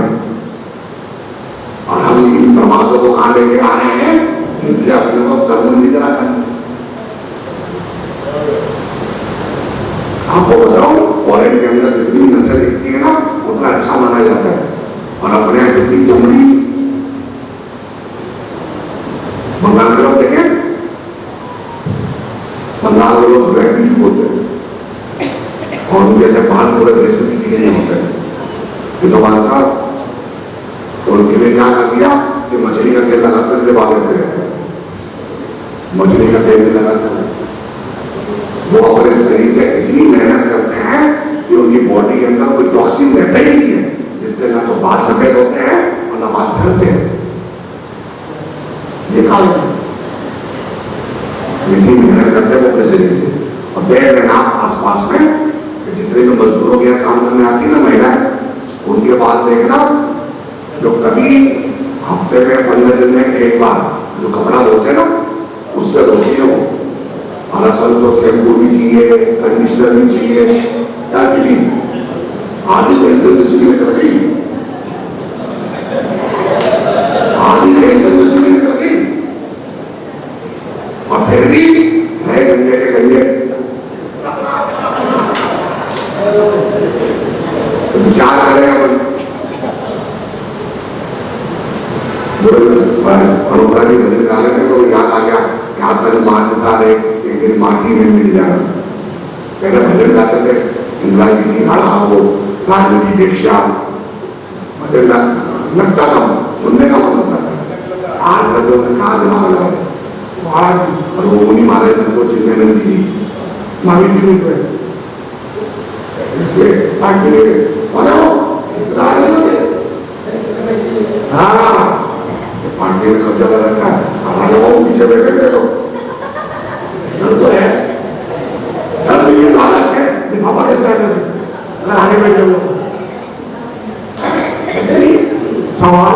और हम इन प्रमादों को कहाँ लेके आ रहे हैं, जिनसे अपने को कर्म नहीं करा करते। आपको बताऊं, फॉरेन के अंदर जितनी नस्ल दिखती है ना, उतना अच्छा माना जाता है। और अपने यहाँ जितनी चमड़ी, बंगाल के लोग देखें, बंगाल के लोग ब्लैक ब्यूटी बोलते हैं, और उनके जैसे बाल पूरे देश में किसी के नहीं होते। ये तो बात था, उनके लिए क्या कर दिया कि मछली का तेल लगाते थे, बाल ऐसे रहते हैं, मछली का तेल नहीं लगाते। वो अपने शरीर से इतनी मेहनत करते हैं कि उनकी बॉडी के अंदर कोई टॉक्सिन रहता ही नहीं है, जिससे ना तो बाल सफेद होते हैं और ना बाल झड़ते हैं। ये कारण है, इतनी मेहनत करते हैं वो अपने शरीर से। और देख लेना आसपास में जितने भी मजदूरों के यहाँ काम करने आती ना महिलाएं, उनके बाद देखना जो कभी हफ्ते में 15 दिन में एक बार जो कपड़ा धोते ना, उससे धोती है वो। और असल तो शैम्पू भी चाहिए, कंडीशनर भी चाहिए, क्या चाहिए, आधी टेंशन तो चुकी निकल गई, आधी टेंशन तो चुकी निकल गई, और फिर भी रहे गंजे के गंजे। तो विचार करें अपन, अनुप्रा जी भजन गा रहे थे तो याद आ गया, क्या तन मानता रहे एक दिन माटी में मिल जाना। पहले भजन गाते थे, इंदिरा जी की हड़ा वो राजनीति दीक्षा भजन लगता था, सुनने का मन होता था। आज का जो कहा दिमाग लगा आज, और वो उन्हीं मारे को चिन्मयानंद जी मामी जी ने इसमें पार्टी में हाँ पार्टी में सब जगह रखा है, राजा बाबू पीछे बैठे थे तो डर तो है, डर तो ये लालच है कि पापा कैसे अगर आगे बैठे हो सवाल।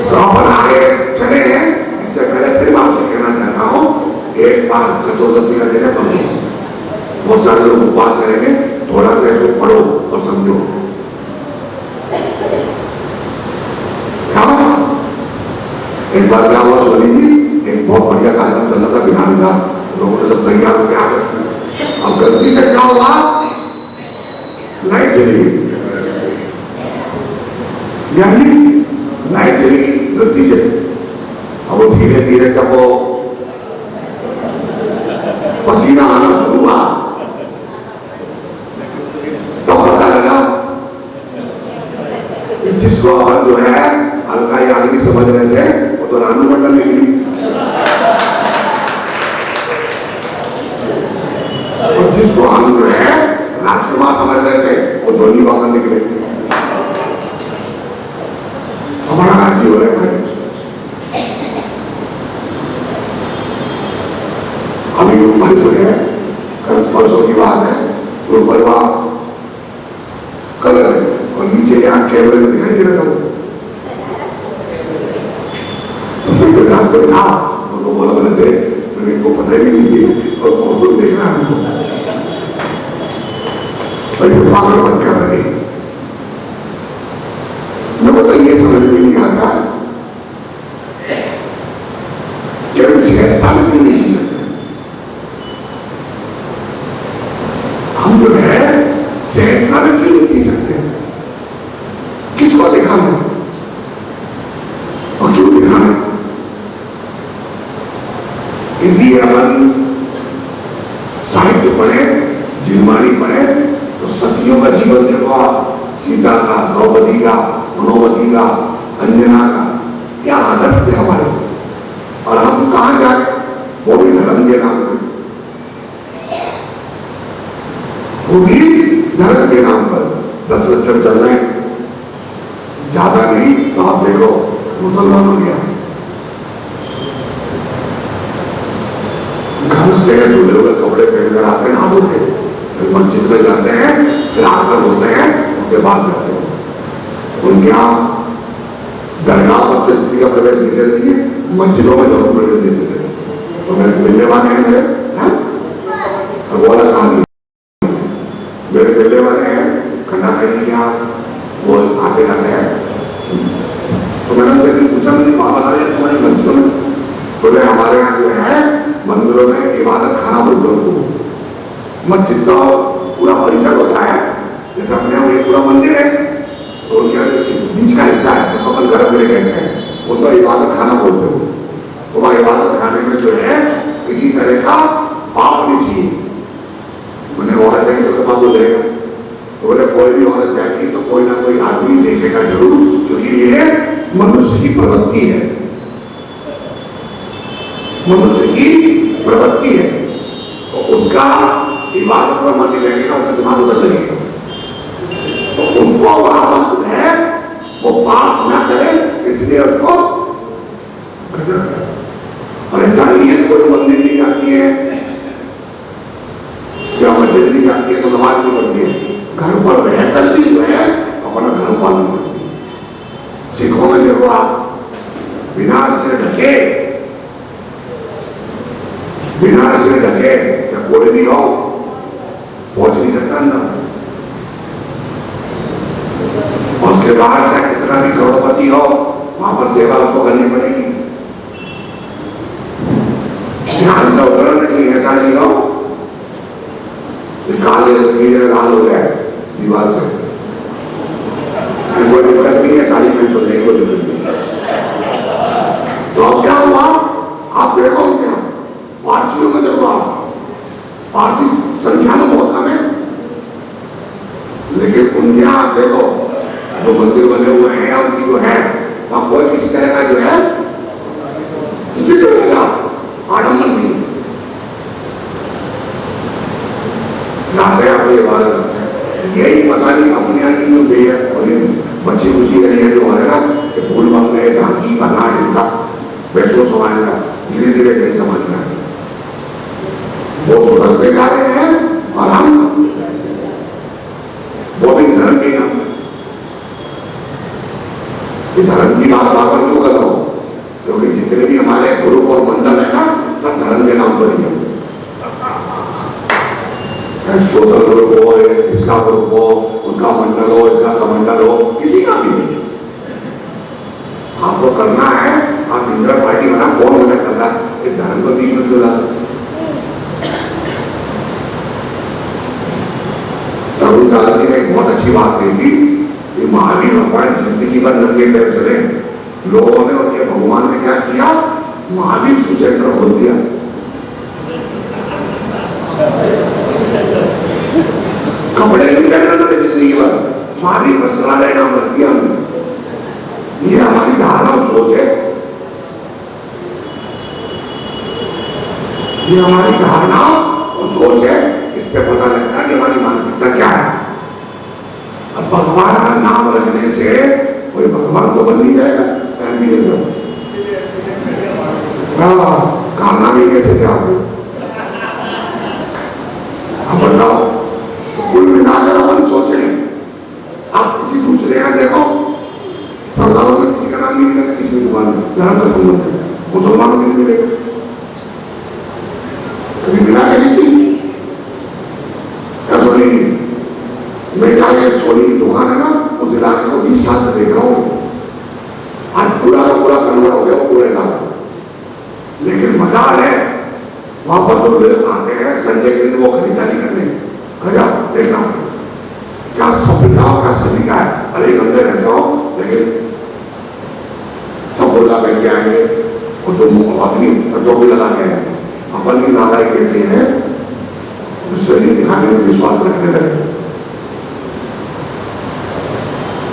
तो अपन आगे चले हैं, इससे पहले फिर आपसे कहना चाहता हूँ, एक बार चतुर्दशी का दिन है, बहुत सारे लोग उपवास करेंगे, थोड़ा सा इसको पढ़ो और समझो। एक बार क्या हुआ, सोनी जी एक बहुत बढ़िया कार्यक्रम चल रहा था बिहार में, लोगों ने सब तैयार होकर आ गए। अब गलती से क्या हुआ, लाइट चली गई, यानी लाइट चली गलती से। अब वो धीरे धीरे जब वो पसीना आना शुरू हुआ तो पता लगा कि जिसको अपन जो है हल्का यादगी समझ रहे थे वो तो रानू मंडल निकली, और जिसको हम जो है राजकुमार समझ रहे थे वो जोनी वाकर निकले। हमारा राज्य हो रहे भाई, अभी ऊपर जो है कल परसों की बात है, ऊपर वहां कलर है और नीचे यहाँ कैमरे में दिखाई दे रहा था। तो था उनको बोला मैंने देख, मैंने इनको पता ही नहीं दिया और फोटो देखना हमको, और ये पागल बन कर रहे। मैं तो ये समझ में नहीं आता कि हम सहजता में क्यों नहीं जी सकते। हम जो है सहजता में क्यों नहीं जी सकते, किसको दिखाना और क्यों दिखाना यदि अपन साहित्य पढ़े, जीवनी पढ़े, तो सतियों का जीवन देखो आप, सीता का, द्रौपदी का, मनोवती का, अंजना का, क्या आदर्श थे हमारे। और हम कहाँ जाए, वो भी धर्म के नाम पर, वो भी धर्म के नाम पर 10 लक्षण चल रहे हैं, ज्यादा नहीं। तो आप देखो मुसलमानों के यहाँ घर से धुले हुए कपड़े पहनकर आते हैं, नहा धोते, फिर मस्जिद में जाते हैं, फिर आकर होते हैं, उसके बाद जाते हैं। उनके यहाँ दरगाह पर स्त्री का प्रवेश निषेध नहीं है, मस्जिदों में जरूर प्रवेश निषेध है। तो मेरे मिलने वाले हैं मेरे, और वो अलग कहानी, मेरे मिलने वाले हैं खन्ना खरी यहाँ, वो आते जाते हैं। तो मैंने उनसे पूछा, मैंने कहा बताइए तुम्हारी मस्जिदों में? बोले हमारे यहाँ जो है मंदिरों में इबादत खाना बोलते शुरू, मस्जिद तो पूरा परिसर होता है, जैसे अपने यहाँ ये पूरा मंदिर है, तो उनके बीच का हिस्सा है, उसको अपन गर्भगृह कहते हैं, उसको इबादत खाना बोलते हो। तो वह इबादत खाने में जो है किसी तरह का पाप नहीं चाहिए। मैंने औरत है तो बात हो जाएगा, तो बोले कोई भी औरत जाएगी तो कोई ना कोई आदमी देखेगा जरूर, क्योंकि ये मनुष्य की प्रवृत्ति है, मनुष्य की प्रवृत्ति है। तो उसका इबादत पर मन नहीं लगेगा, उसका दिमाग उधर लगेगा, तो उसको वहां है वो पाप ना करे, इसलिए उसको और ऐसा नहीं है कोई मंदिर नहीं जाती है या मस्जिद नहीं जाती है तो नमाज नहीं पढ़ती है, घर पर रहकर भी जो है अपना धर्म पालन करती है। सिखों में देखो आप, बिना से ढके, बिना से ढके या कोई भी हो पहुंच नहीं सकता अंदर। और उसके बाद चाहे कितना भी करोड़पति हो, वहां पर सेवा उसको करनी पड़ेगी। ध्यान से उतरने के लिए ऐसा नहीं हो काले लाल हो जाए दीवार से, कोई दिक्कत नहीं है, सारी में तो नहीं, कोई दिक्कत नहीं। तो अब क्या हुआ, आप देखो क्या पारसियों में देखो, पारसी संख्या में बहुत कम है, लेकिन उनके यहाँ देखो जो मंदिर बने हुए हैं, उनकी जो है वहां कोई किसी तरह का जो है किसी तरह का आडम्बर नहीं है, जाते हैं अपनी बात करते हैं। यही पता नहीं अपने यहाँ की जो बे है और ये बच्ची बुची रही है जो है ना, कि फूल बन गए झांकी बनना इनका वैसो समाएगा, धीरे धीरे कहीं समझ में आए, वो सुधरते जा रहे हैं और हम वो भी धर्म के नाम, ये धर्म की बात बार बार क्यों कर रहा हूं, क्योंकि जितने भी हमारे ग्रुप और मंडल है ना, सब धर्म के नाम पर ही है। सोशल ग्रुप हो, इसका ग्रुप हो, उसका मंडल हो, इसका कमंडल हो, किसी का भी नहीं, आपको करना है, आप इंदिरा पार्टी बना, कौन मना कर रहा है, एक धर्म को बीच में क्यों ला। तरुण साहब जी ने एक बहुत अच्छी बात कही थी कि महावीर भगवान जिंदगी भर नंगे पैर चले, लोगों ने उनके भगवान ने क्या किया, महावीर सुसेंद्र खोल दिया, कपड़े नहीं पहने उन्होंने जिंदगी भर, महावीर वस्त्रालय नाम रख दिया हमने। ये हमारी धारणा और सोच है, ये हमारी धारणा और सोच है, इससे पता लगता है कि हमारी मानसिकता क्या है। अब भगवान का नाम रखने से कोई भगवान को बन नहीं जाएगा, कारनामे कैसे थे आपको, अब बताओ। कुल मिलाकर अपन सोचे, आप किसी दूसरे यहाँ देखो, सरदारों में किसी का नाम नहीं मिलेगा, किसी भी दुकान में धर्म का संबंध है, मुसलमानों में नहीं मिलेगा, कभी मिला है किसी या सोनी। मैं जाके सोनी की दुकान है ना, उस इलाके को 20 साल से देख रहा हूँ, आज पूरा का पूरा कन्वर्ट हो गया वो पूरा इलाका। लेकिन मजा है, वापस वो लोग आते हैं संडे के दिन वो खरीदारी करने, खजा देखना क्या सभ्यता का सलीका है। अरे गंदे रहता हूँ, लेकिन सब बोला पहन के आएंगे और जो अग्नि जो भी लगा के आएंगे, ऐसे हैं जो शरीर दिखाने में विश्वास रखने लगे।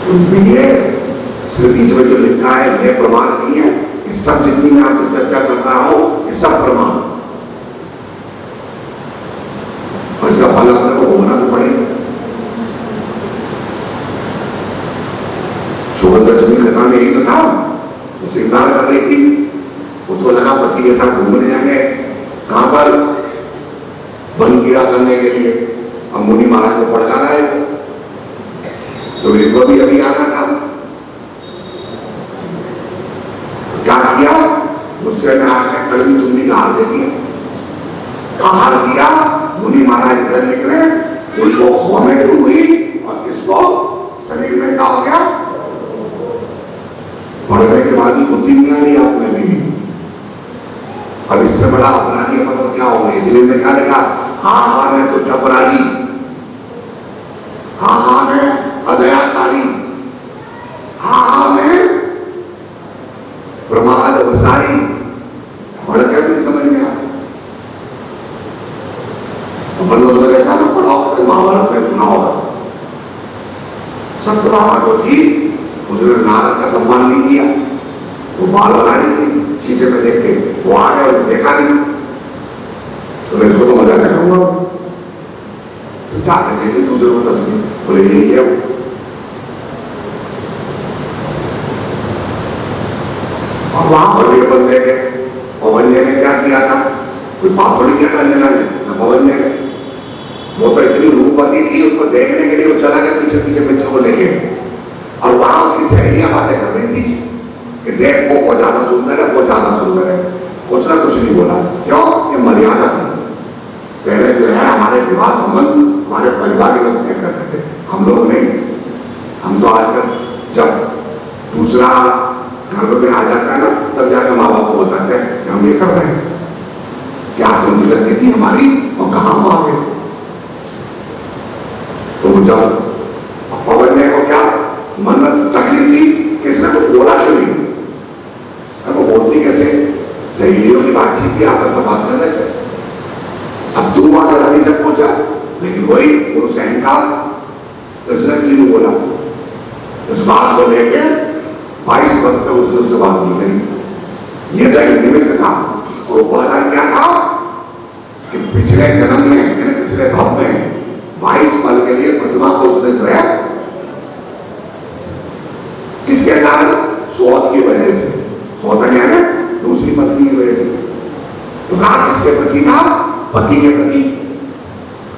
तो ये सिर्फ इसमें जो लिखा है ये प्रमाण नहीं है, ये सब जितनी मैं आपसे चर्चा कर रहा हूं ये सब प्रमाण। और इसका फल अपने को भोगना तो पड़ेगा। सुगंधर्षणी कथा में यही तो था, वो श्रृंगार कर रही थी, उसको लगा पति के साथ घूमने जाएंगे, कहां पर, वन कीड़ा करने के लिए। अब मुनि महाराज को पड़का रहा है, तो इनको भी अभी आना था। तो क्या किया, गुस्से में आकर कड़वी तुमनी का हार दे दिया, आहार दिया। मुनि महाराज इधर निकले, उनको वॉमिट हुई और इसको शरीर में क्या हो गया, पढ़ने के बाद ही बुद्धि नहीं आ रही आप में भी। अब इससे बड़ा अपराधी मतलब क्या होगा, इसलिए ने क्या लिखा, हाँ हाँ मैं कुछ अपराधी, हाँ हाँ मैं अदयाकारी, हाँ हाँ मैं प्रमाद वसाई। पढ़ के भी समझ में आया। तो बंदों ने देखा ना, पढ़ाओ महाभारत में सुना होगा, सत्यभामा जो थी उसने नारद का सम्मान नहीं किया, वो बाल बना रही थी शीशे में देख के, वो आ गया उन्हें देखा नहीं, तो मैं इसको तो मजा चखाऊंगा। तो जाकर देखे दूसरे को तस्वीर, बोले यही है वो। और वहां पर भी बंदे के पवन्य ने क्या किया था, कोई पाप थोड़ी किया था अंजना ने, न पवन्य ने। वो तो इतनी रूपवती थी, उसको देखने के लिए वो चला गया पीछे पीछे मित्र को लेके, और वहां उसकी सहेलियां बातें कर रही थी कि देख वो ज्यादा सुंदर है, वो ज्यादा सुंदर है। उसने कुछ नहीं बोला, क्यों, ये मर्यादा थी। पहले जो है हमारे विवाह संबंध हमारे परिवार के लोग तय करते थे, हम लोग नहीं। हम तो आजकल जब दूसरा घर में आ जाता है ना, तब जाकर माँ बाप को बताते हैं कि हम ये कर रहे हैं। क्या संस्कृति थी हमारी और कहाँ हम आ गए। तो जब पवन्य को क्या मन में तकलीफ थी, किसने कुछ बोला क्यों नहीं, वो बोलती कैसे, सहेलियों की बातचीत की, आपस में बात कर रहे थे। अब तू आकर रवि से पूछा, लेकिन वही पुरुष अहंकार, तो इसने क्यों बोला। इस बात को लेकर 22 वर्ष तक उसने उससे बात नहीं करी। ये तो एक निमित्त था, और उपादान क्या था कि पिछले जन्म में, पिछले भव में 22 पल के लिए प्रतिमा को उसने जो है किसके कारण, सोच की वजह से, सोचने यानी दूसरी पत्नी की वजह से। तो राग किसके प्रति था, पति के प्रति,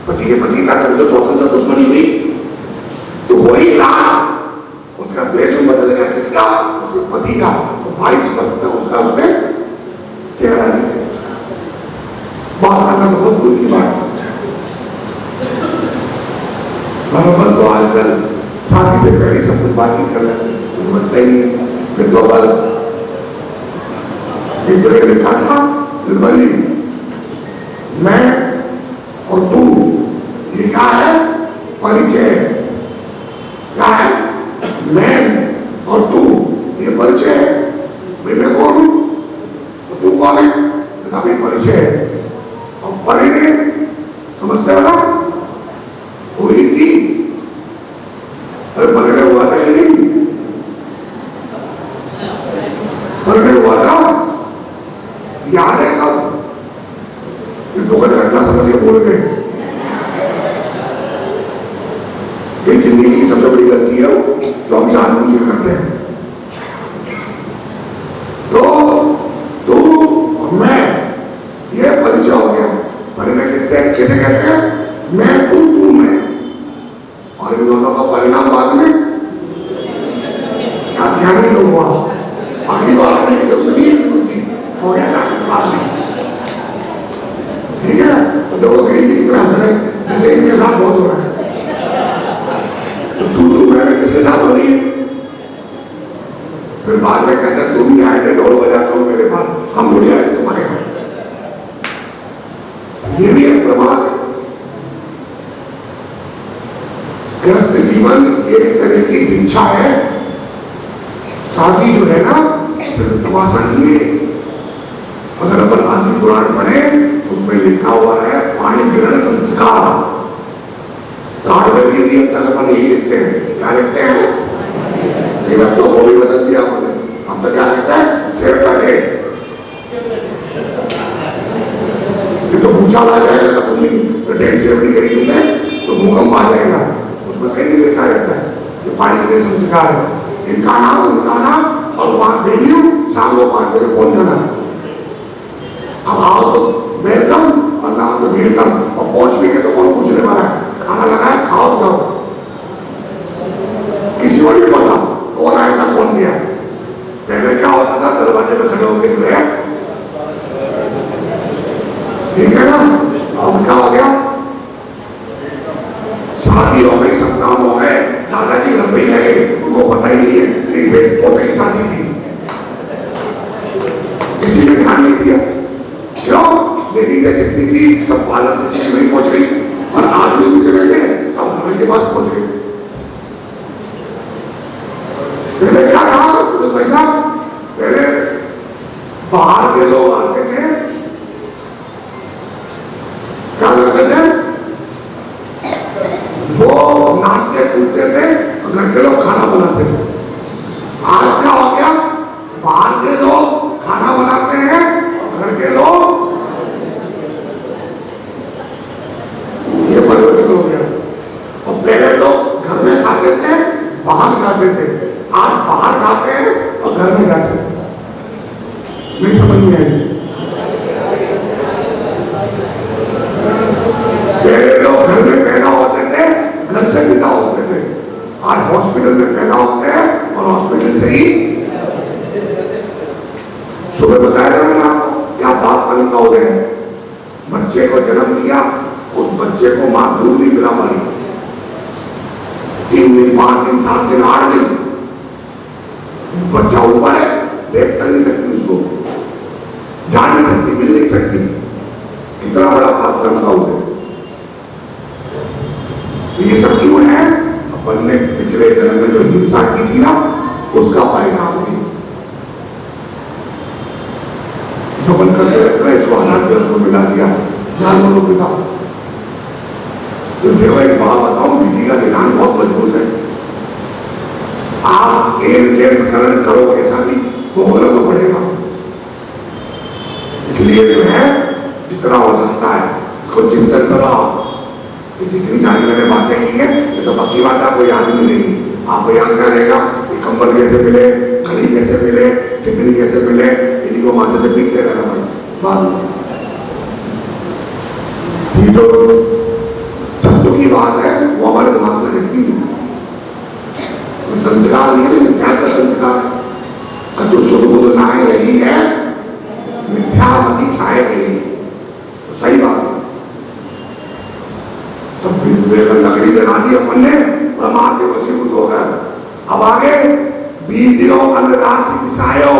पति के प्रति था, तो स्वतंत्र दुश्मनी हुई। तो वही राग उसका द्वेष में बदल गया, किसका, उसके पति का। तो 22 वर्ष में उसका उसने चेहरा नहीं देखा। बात करना तो बहुत दूर की बात है। बराबर तो आजकल शादी से पहले सब कुछ बातचीत कर रहे हैं, समझता ही नहीं है। फिर तो बस एक तरह लिखा था निर्मली, मैं और तू, ये क्या है, परिचय। क्या है, मैं और तू, ये परिचय है। मैं कौन हूं और तू कौन है, भाई परिचय है। और परिणय समझते हो ना, वही थी। अरे परिणय हुआ था या नहीं, परिणय हुआ था, याद है कब, ये दुखद घटना समझ के बोल गए। ये जिंदगी की सबसे बड़ी गलती है जो हम जानबूझ के करते हैं। तो तू और मैं, ये परिचय हो गया। परिणय कहते हैं मैं तू, तू मैं, और इन दोनों का परिणाम बाद में क्या ज्ञानी लोग हुआ, आगे बार आने की जरूरत नहीं हो गया ना बाद में। ठीक है, तो देखो कहीं कितना असर है, जैसे इनके साथ बहुत हो रहा है। तो तू मैं किसके साथ हो रही है, फिर बाद में कहते हैं तुम भी आए थे, ढोल बजाते हो मेरे पास, हम बढ़िया है तुम्हारे यहाँ। ये भी एक प्रमाद है। गृहस्थ जीवन एक तरह की दीक्षा है। शादी जो है ना सिर्फ तमाशा नहीं है। अगर अपन आदि पुराण पढ़े तो उसमें लिखा हुआ है पाणी ग्रहण संस्कार। कार्ड में भी अब तक अपन यही लिखते हैं, क्या लिखते हैं? लेकिन अब तो वो भी बदल दिया आपने, अब तो क्या लिखता है? सेव का डेट। ये तो पूछा ला जाएगा तो तुमने डेट सेव नहीं करी तुमने तो भूकंप आ जाएगा। उसमें कहीं नहीं लिखा रहता है ये पाणी ग्रहण संस्कार है। इनका नाम उनका नाम और वहां वेन्यू शाम को 5 बजे पहुंच जाना। अब आओ तो वेलकम और ना तो वेलकम, और पहुंच भी गए तो कौन पूछने वाला है? खाना लगाया खाओ जाओ, किसी को नहीं पता कौन आया था कौन गया। पहले क्या होता था, दरवाजे में खड़े होकर जो है, ठीक है ना। अब क्या हो गया, शादी हो गई, सब काम हो गए, दादाजी घर में ही रह गए, उनको पता ही नहीं है कि बेटे पोते की शादी थी, किसी ने ध्यान नहीं दिया। क्यों? लेडीजें जितनी थी सब पार्लर से सीधी में पहुंच गई और आदमी जितने थे सब हमें के पास पहुंच गए। पहले क्या कहा भाई साहब, पहले बाहर के लोग आते थे, क्या करते थे, वो नाचते कूदते थे और घर के लोग खाना बनाते थे। आज क्या हो गया, बाहर के लोग खाना बनाते हैं और घर के लोग, ये परिवर्तन हो गया। और पहले लोग घर में खाते थे, बाहर खाते थे, आज बाहर खाते हैं और घर में खाते हैं। नहीं समझ में आई? पहले लोग घर में पैदा होते थे, घर से विदा होते थे, आज हॉस्पिटल में पैदा होते हैं और हॉस्पिटल से ही। सुबह बताया था मैंने आपको, क्या बाप बनता हो गए, बच्चे को जन्म दिया, उस बच्चे को मां दूध नहीं पिला पा रही, 3 दिन 5 दिन 7 दिन 8 दिन, बच्चा ऊपर है, देख तक नहीं सकती, उसको जा नहीं सकती, मिल नहीं सकती, कितना बड़ा पाप बनता हो गया। ये सब क्यों है? अपन ने पिछले जन्म में जो हिंसा की थी ना, उसका परिणाम थी। जो अपन करते रहते हैं, इसको हरा दिया, उसको मिला दिया, जानवरों को पिता। तो देखो एक बात बताऊं, विधि का विधान बहुत मजबूत है। आप एक करण करो ऐसा भी भोगना तो पड़ेगा। इसलिए जो है जितना हो सकता है उसको चिंतन करो आप। जितनी सारी मैंने बातें की है ये तो पक्की बात, आपको याद भी नहीं, आपको याद क्या रहेगा, ये कंबल कैसे मिले, घड़ी कैसे मिले, टिफिन कैसे मिले, इन्हीं को माथे से पीटते रहना बस। ये जो तत्व की बात है वो हमारे दिमाग में रहती है, संस्कार नहीं है, मिथ्या का संस्कार। जो सुध नाए रही है, मिथ्यामती छाए गई, तो सही बात है। तो लकड़ी जला दी अपन ने, प्रमाण के वशीभूत हो गए। अब आगे बीजियो अनुराग पिसायो,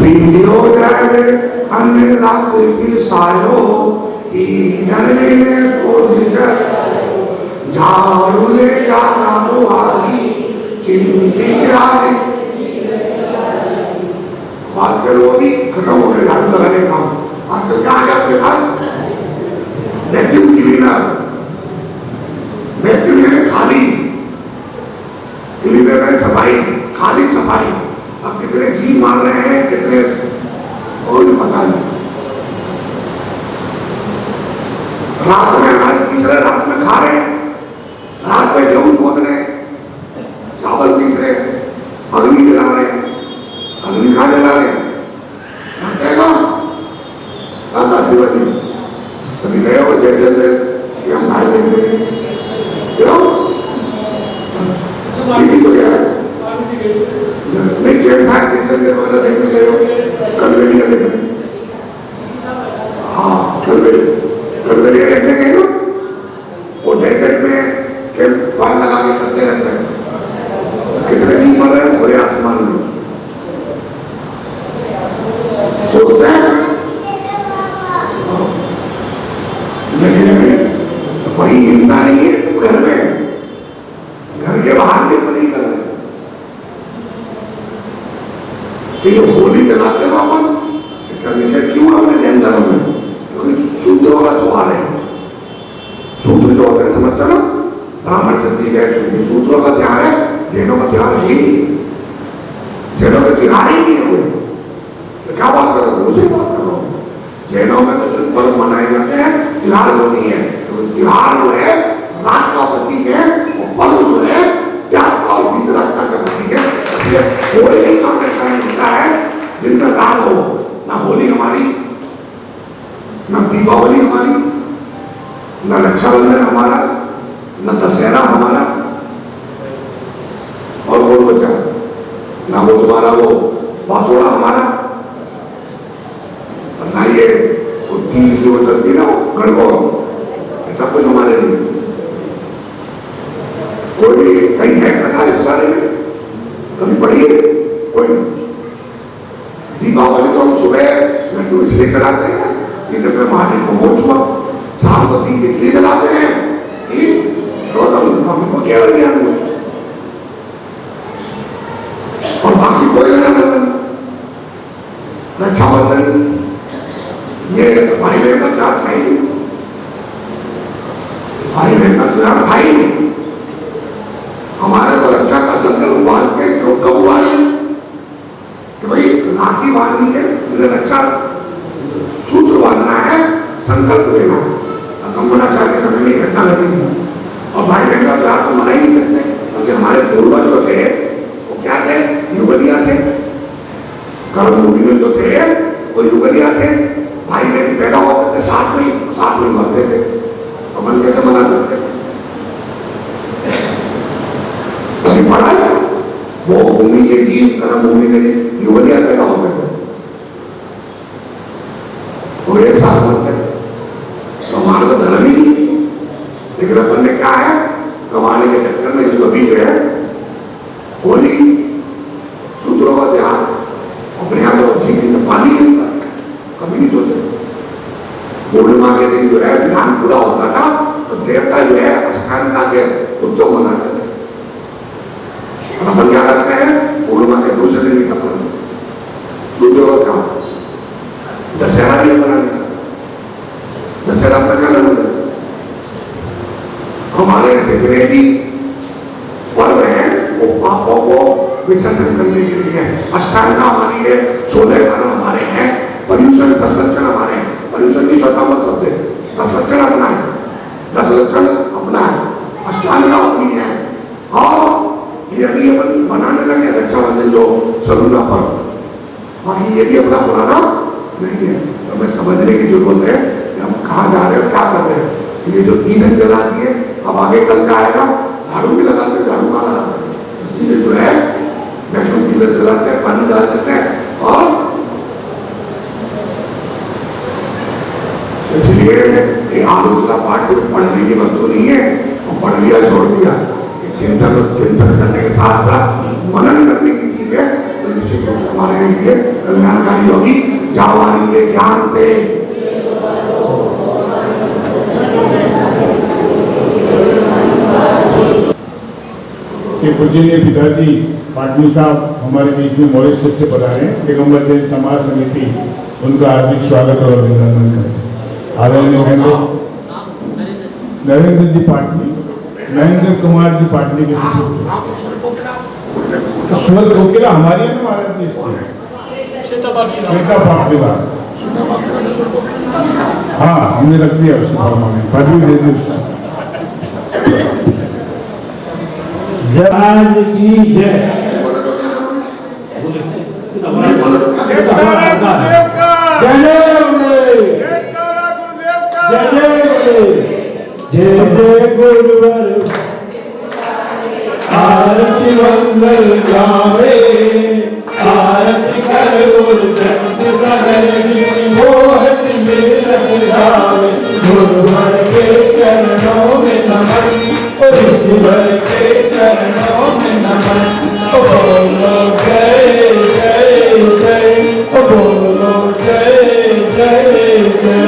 वीडियो जाए अनुराग पिसायो, इधर में सोच झाड़ू ले जाना बुहारी, चिमटी जाए। आजकल वो भी खत्म हो गए झाड़ू लगाने का काम। आजकल क्या आ गया आपके पास, वैक्यूम क्लीनर, वैक्यूम क्लीनर खाली, क्लीनर है सफाई, खाली सफाई। अब कितने जी मार रहे हैं, कितने कोई पता नहीं। रात में अनाज पीस रहे, रात में खा रहे, रात में गेहूं सोच रहे, चावल पीस रहे, अग्नि जला रहे, अग्नि कहाँ जला रहे, कभी गए हो जैसे कि हम बाहर देखने तो गया नहीं, जेट भाग जैसे देखने गए हो, कलवेलिया देखने, हाँ कलवेलिया देखने गए हो, वो डेजर्ट में के पार लगा के करते रहते हैं, कितने दिन मर रहे हैं खुले आसमान में, सोचते हैं। लेकिन वही हिंसा नहीं है, तुम घर में, घर के बाहर भी नहीं कर रहे, कि ये होली जलाते हो अपन, इसका निषेध क्यों हमने जैन धर्म में? क्योंकि शूद्रों का सवाल है। शूद्र जो होते हैं समझते ना, ब्राह्मण क्षत्रिय वैश्य, शूद्रों का त्योहार है, जैनों का त्योहार है ही नहीं। जैनों का त्योहार ही नहीं है। तो क्या बात कर रहे हो? उसी बात कर रहा हूँ। जैनों में तो सिर्फ पर्व मनाए जाते हैं, त्योहार वो नहीं है। तो त्योहार जो है रात का प्रतीक है, और पर्व जो है त्याग और वितरकता का प्रतीक है। होली का ऐसा होता है जिनमें राग हो, ना होली हमारी, ना दीपावली हमारी, ना रक्षाबंधन हमारा, न दशहरा हमारा, और वो बचा ना वो तुम्हारा वो बासोड़ा हमारा, और ना ये तीज की वो चलती ना गणगौर, ऐसा कुछ हमारे नहीं। कोई भी कहीं है कथा इस बारे में? कभी पढ़ी है? कोई नहीं। दीपावली तो हम सुबह लड्डू इसलिए चलाते हैं कि जब मैं महादेव को मोच हुआ, शाम को दीप इसलिए जलाते हैं कि हमको केवल ज्ञान हुआ, और बाकी कोई लेना देना। रक्षाबंधन ये भाई बहन का त्योहार था ही नहीं, भाई बहन का त्योहार था ही नहीं। हमारे तो रक्षा का संकल्प बांध के कब हुआ है कि भाई राखी बांधनी है, मुझे रक्षा सूत्र बांधना है, संकल्प लेना है। कंबनाचार्य के समय में घटना घटी थी, और भाई बहन का त्योहार तो मना ही नहीं सकते, क्योंकि हमारे पूर्वज जो थे वो क्या थे? युगलिया थे। कर्मभूमि में जो थे वो युगलिया थे। भाई बहन पैदा होते थे साथ में मरते थे, तो मन कैसे मना सकते? कभी पढ़ा है वो भूमि के जीव कर्मभूमि के युगलिया पैदा होते थे, वो एक साथ मरते थे। तो हमारा तो धर्म ही नहीं। लेकिन अपन ने क्या है, कमाने के चक्कर में जो अभी जो है होली शूद्रों का त्योहार, अपने यहाँ तो जीवन में पानी नहीं सकता, कभी नहीं सोचे। पूर्णिमा के दिन जो है विधान पूरा होता था, तो देवता जो है अष्टांगा के उत्सव मनाते थे। और अपन क्या करते हैं? पूर्णिमा के दूसरे दिन ही कपड़ा शूद्रों का त्योहार, दशहरा भी मना लेता, दशहरा अपना क्या लगता है? हमारे जितने भी पर्व हैं वो पापों को विसर्जन करने के लिए है। अष्टांगा हमारी है, 16 कारण हमारे हैं, पर्यूषण 10 लक्षण हमारे हैं। पर्यूषण की स्वतः मत शब्द है, 10 लक्षण अपना है, 10 लक्षण अपना है, अष्टांगा अपनी है। और ये अभी अपन बनाने लगे रक्षाबंधन जो सरुना पर्व, बाकी ये भी अपना पुराना नहीं है। तो हमें समझने की जरूरत है कि हम कहाँ जा रहे हैं, क्या कर रहे हैं। ये जो ईंधन जला दिए, अब आगे कल का आएगा झाड़ू भी लगाते हैं, झाड़ू कहाँ लगाते हैं? इसलिए जो है वैक्यूम क्लीनर चलाते हैं, पानी डाल देते हैं, और इसलिए ये आलोचना पाठ सिर्फ पढ़ने की वस्तु नहीं है, और पढ़ लिया छोड़ दिया। चिंतन करने के साथ साथ मनन करने की चीज है, तो निश्चित रूप से हमारे लिए कल्याणकारी होगी। जावानी ज्ञान थे कि पूजनीय पिताजी पाटनी साहब हमारे बीच में मॉरिशस से पधारे हैं। दिगंबर जैन समाज समिति उनका हार्दिक स्वागत और अभिनंदन करते। आदरणीय नरेंद्र जी पाटनी, नरेंद्र कुमार जी पाटनी के स्वर कोकिला हमारी है ना महाराज जी, श्वेता पाटनी बात, हाँ हमने रख दिया उसको फरमा में, पदवी दे दी उसको। जय की जय। जय जय गुरुवर आरती मंगल गावे, आरती कर गुरु जगत सागर की मोहत मिलत गावे। गुरुवर के चरणों में नमन, ईश्वर के चरणों में नमन। बोलो जय जय जय, बोलो जय जय जय।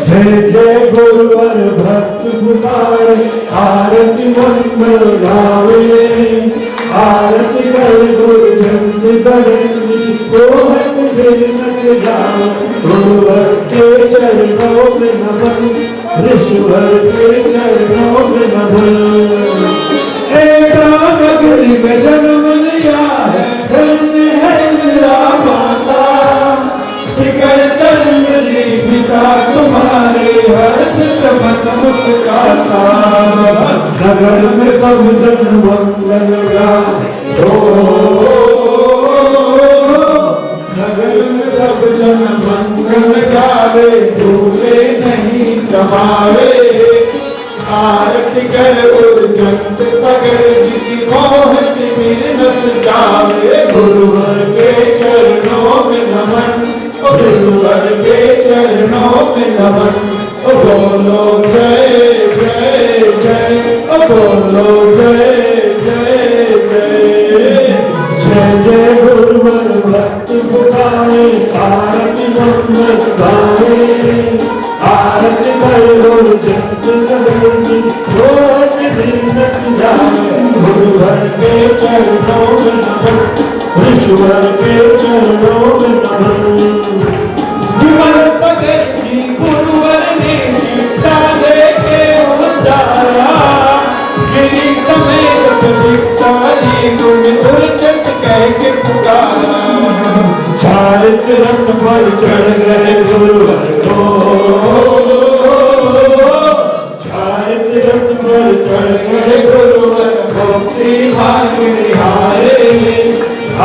जय जय गुरुवर भक्त पुकारे, आरती मंगल गावे, आरती कर गुरु जगत सागर ईश्वर के चरणों में नमन। एका नगरी में जन्म लिया है, धन्य है मेरा माता। शिखर चंद्री पिता तुम्हारे हर्षित मन मुस्काता। नगर में सब जन मंगल गाए, नगर में सब जन मंगल गावे, झूले नहीं समावे। आरती कर उर्जंत सगर जिसकी मोहत मिलत जावे। गुरुवर के चरणों में नमन, गुरुवर के चरणों में नमन। बोलो जय जय जय, बोलो जय जय जय। जय जय गुरुवर भक्त पुकारे, आरती मंगल गावे। आरती करो जगत जगत मिलत जावे। गुरुवर के चरणों में नमन, ईश्वर के चरणों में नमन। जीवन सगर जी गुरुवर ने डाले के उतारा। गिरी समेत दीक्षा दी गुण उर्जत कह के पुकारा। चारित रथ पर चढ़ गए गुरुवर को, चारित रथ पर चढ़ गए गुरुवर भक्ति भाग निहारे।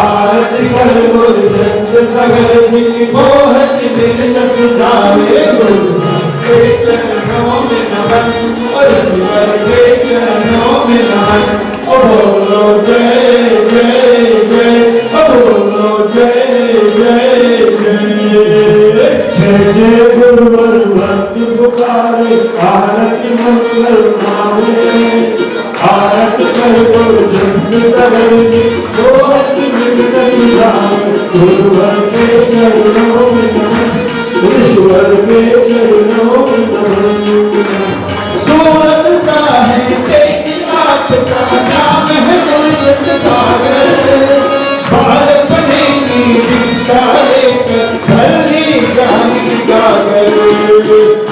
आरती कर उर्जत सगर जी मोहत मिलत जावे। गुरुवर के चरणों में नमन, ईश्वर के चरणों में नमन। बोलो जय जय जय, बोलो जय जय जय। जय जय गुरुवर भक्त पुकारे, आरती मंगल गावे। आरती कर उर्जत सगर जी मोहत मिलत जावे। गुरुवर के चरणों में नमन, ईश्वर के चरणों में नमन। सूरत साहिब तेरी आपका नाम है उर्जत सागर। बाल बने की दीक्षा लेकर धरनी जानी गागर।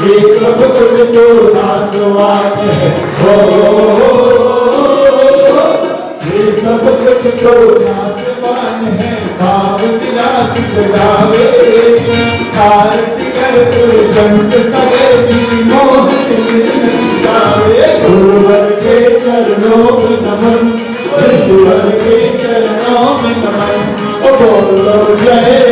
ये सब कुछ तो नासवान है, ये सब कुछ तो नासवान है। भाव विराट गावे। आरती कर उर्जत सगर जी मोहत मिलत जावे। गुरुवर के चरणों में नमन, ईश्वर के चरणों में नमन। बोलो जय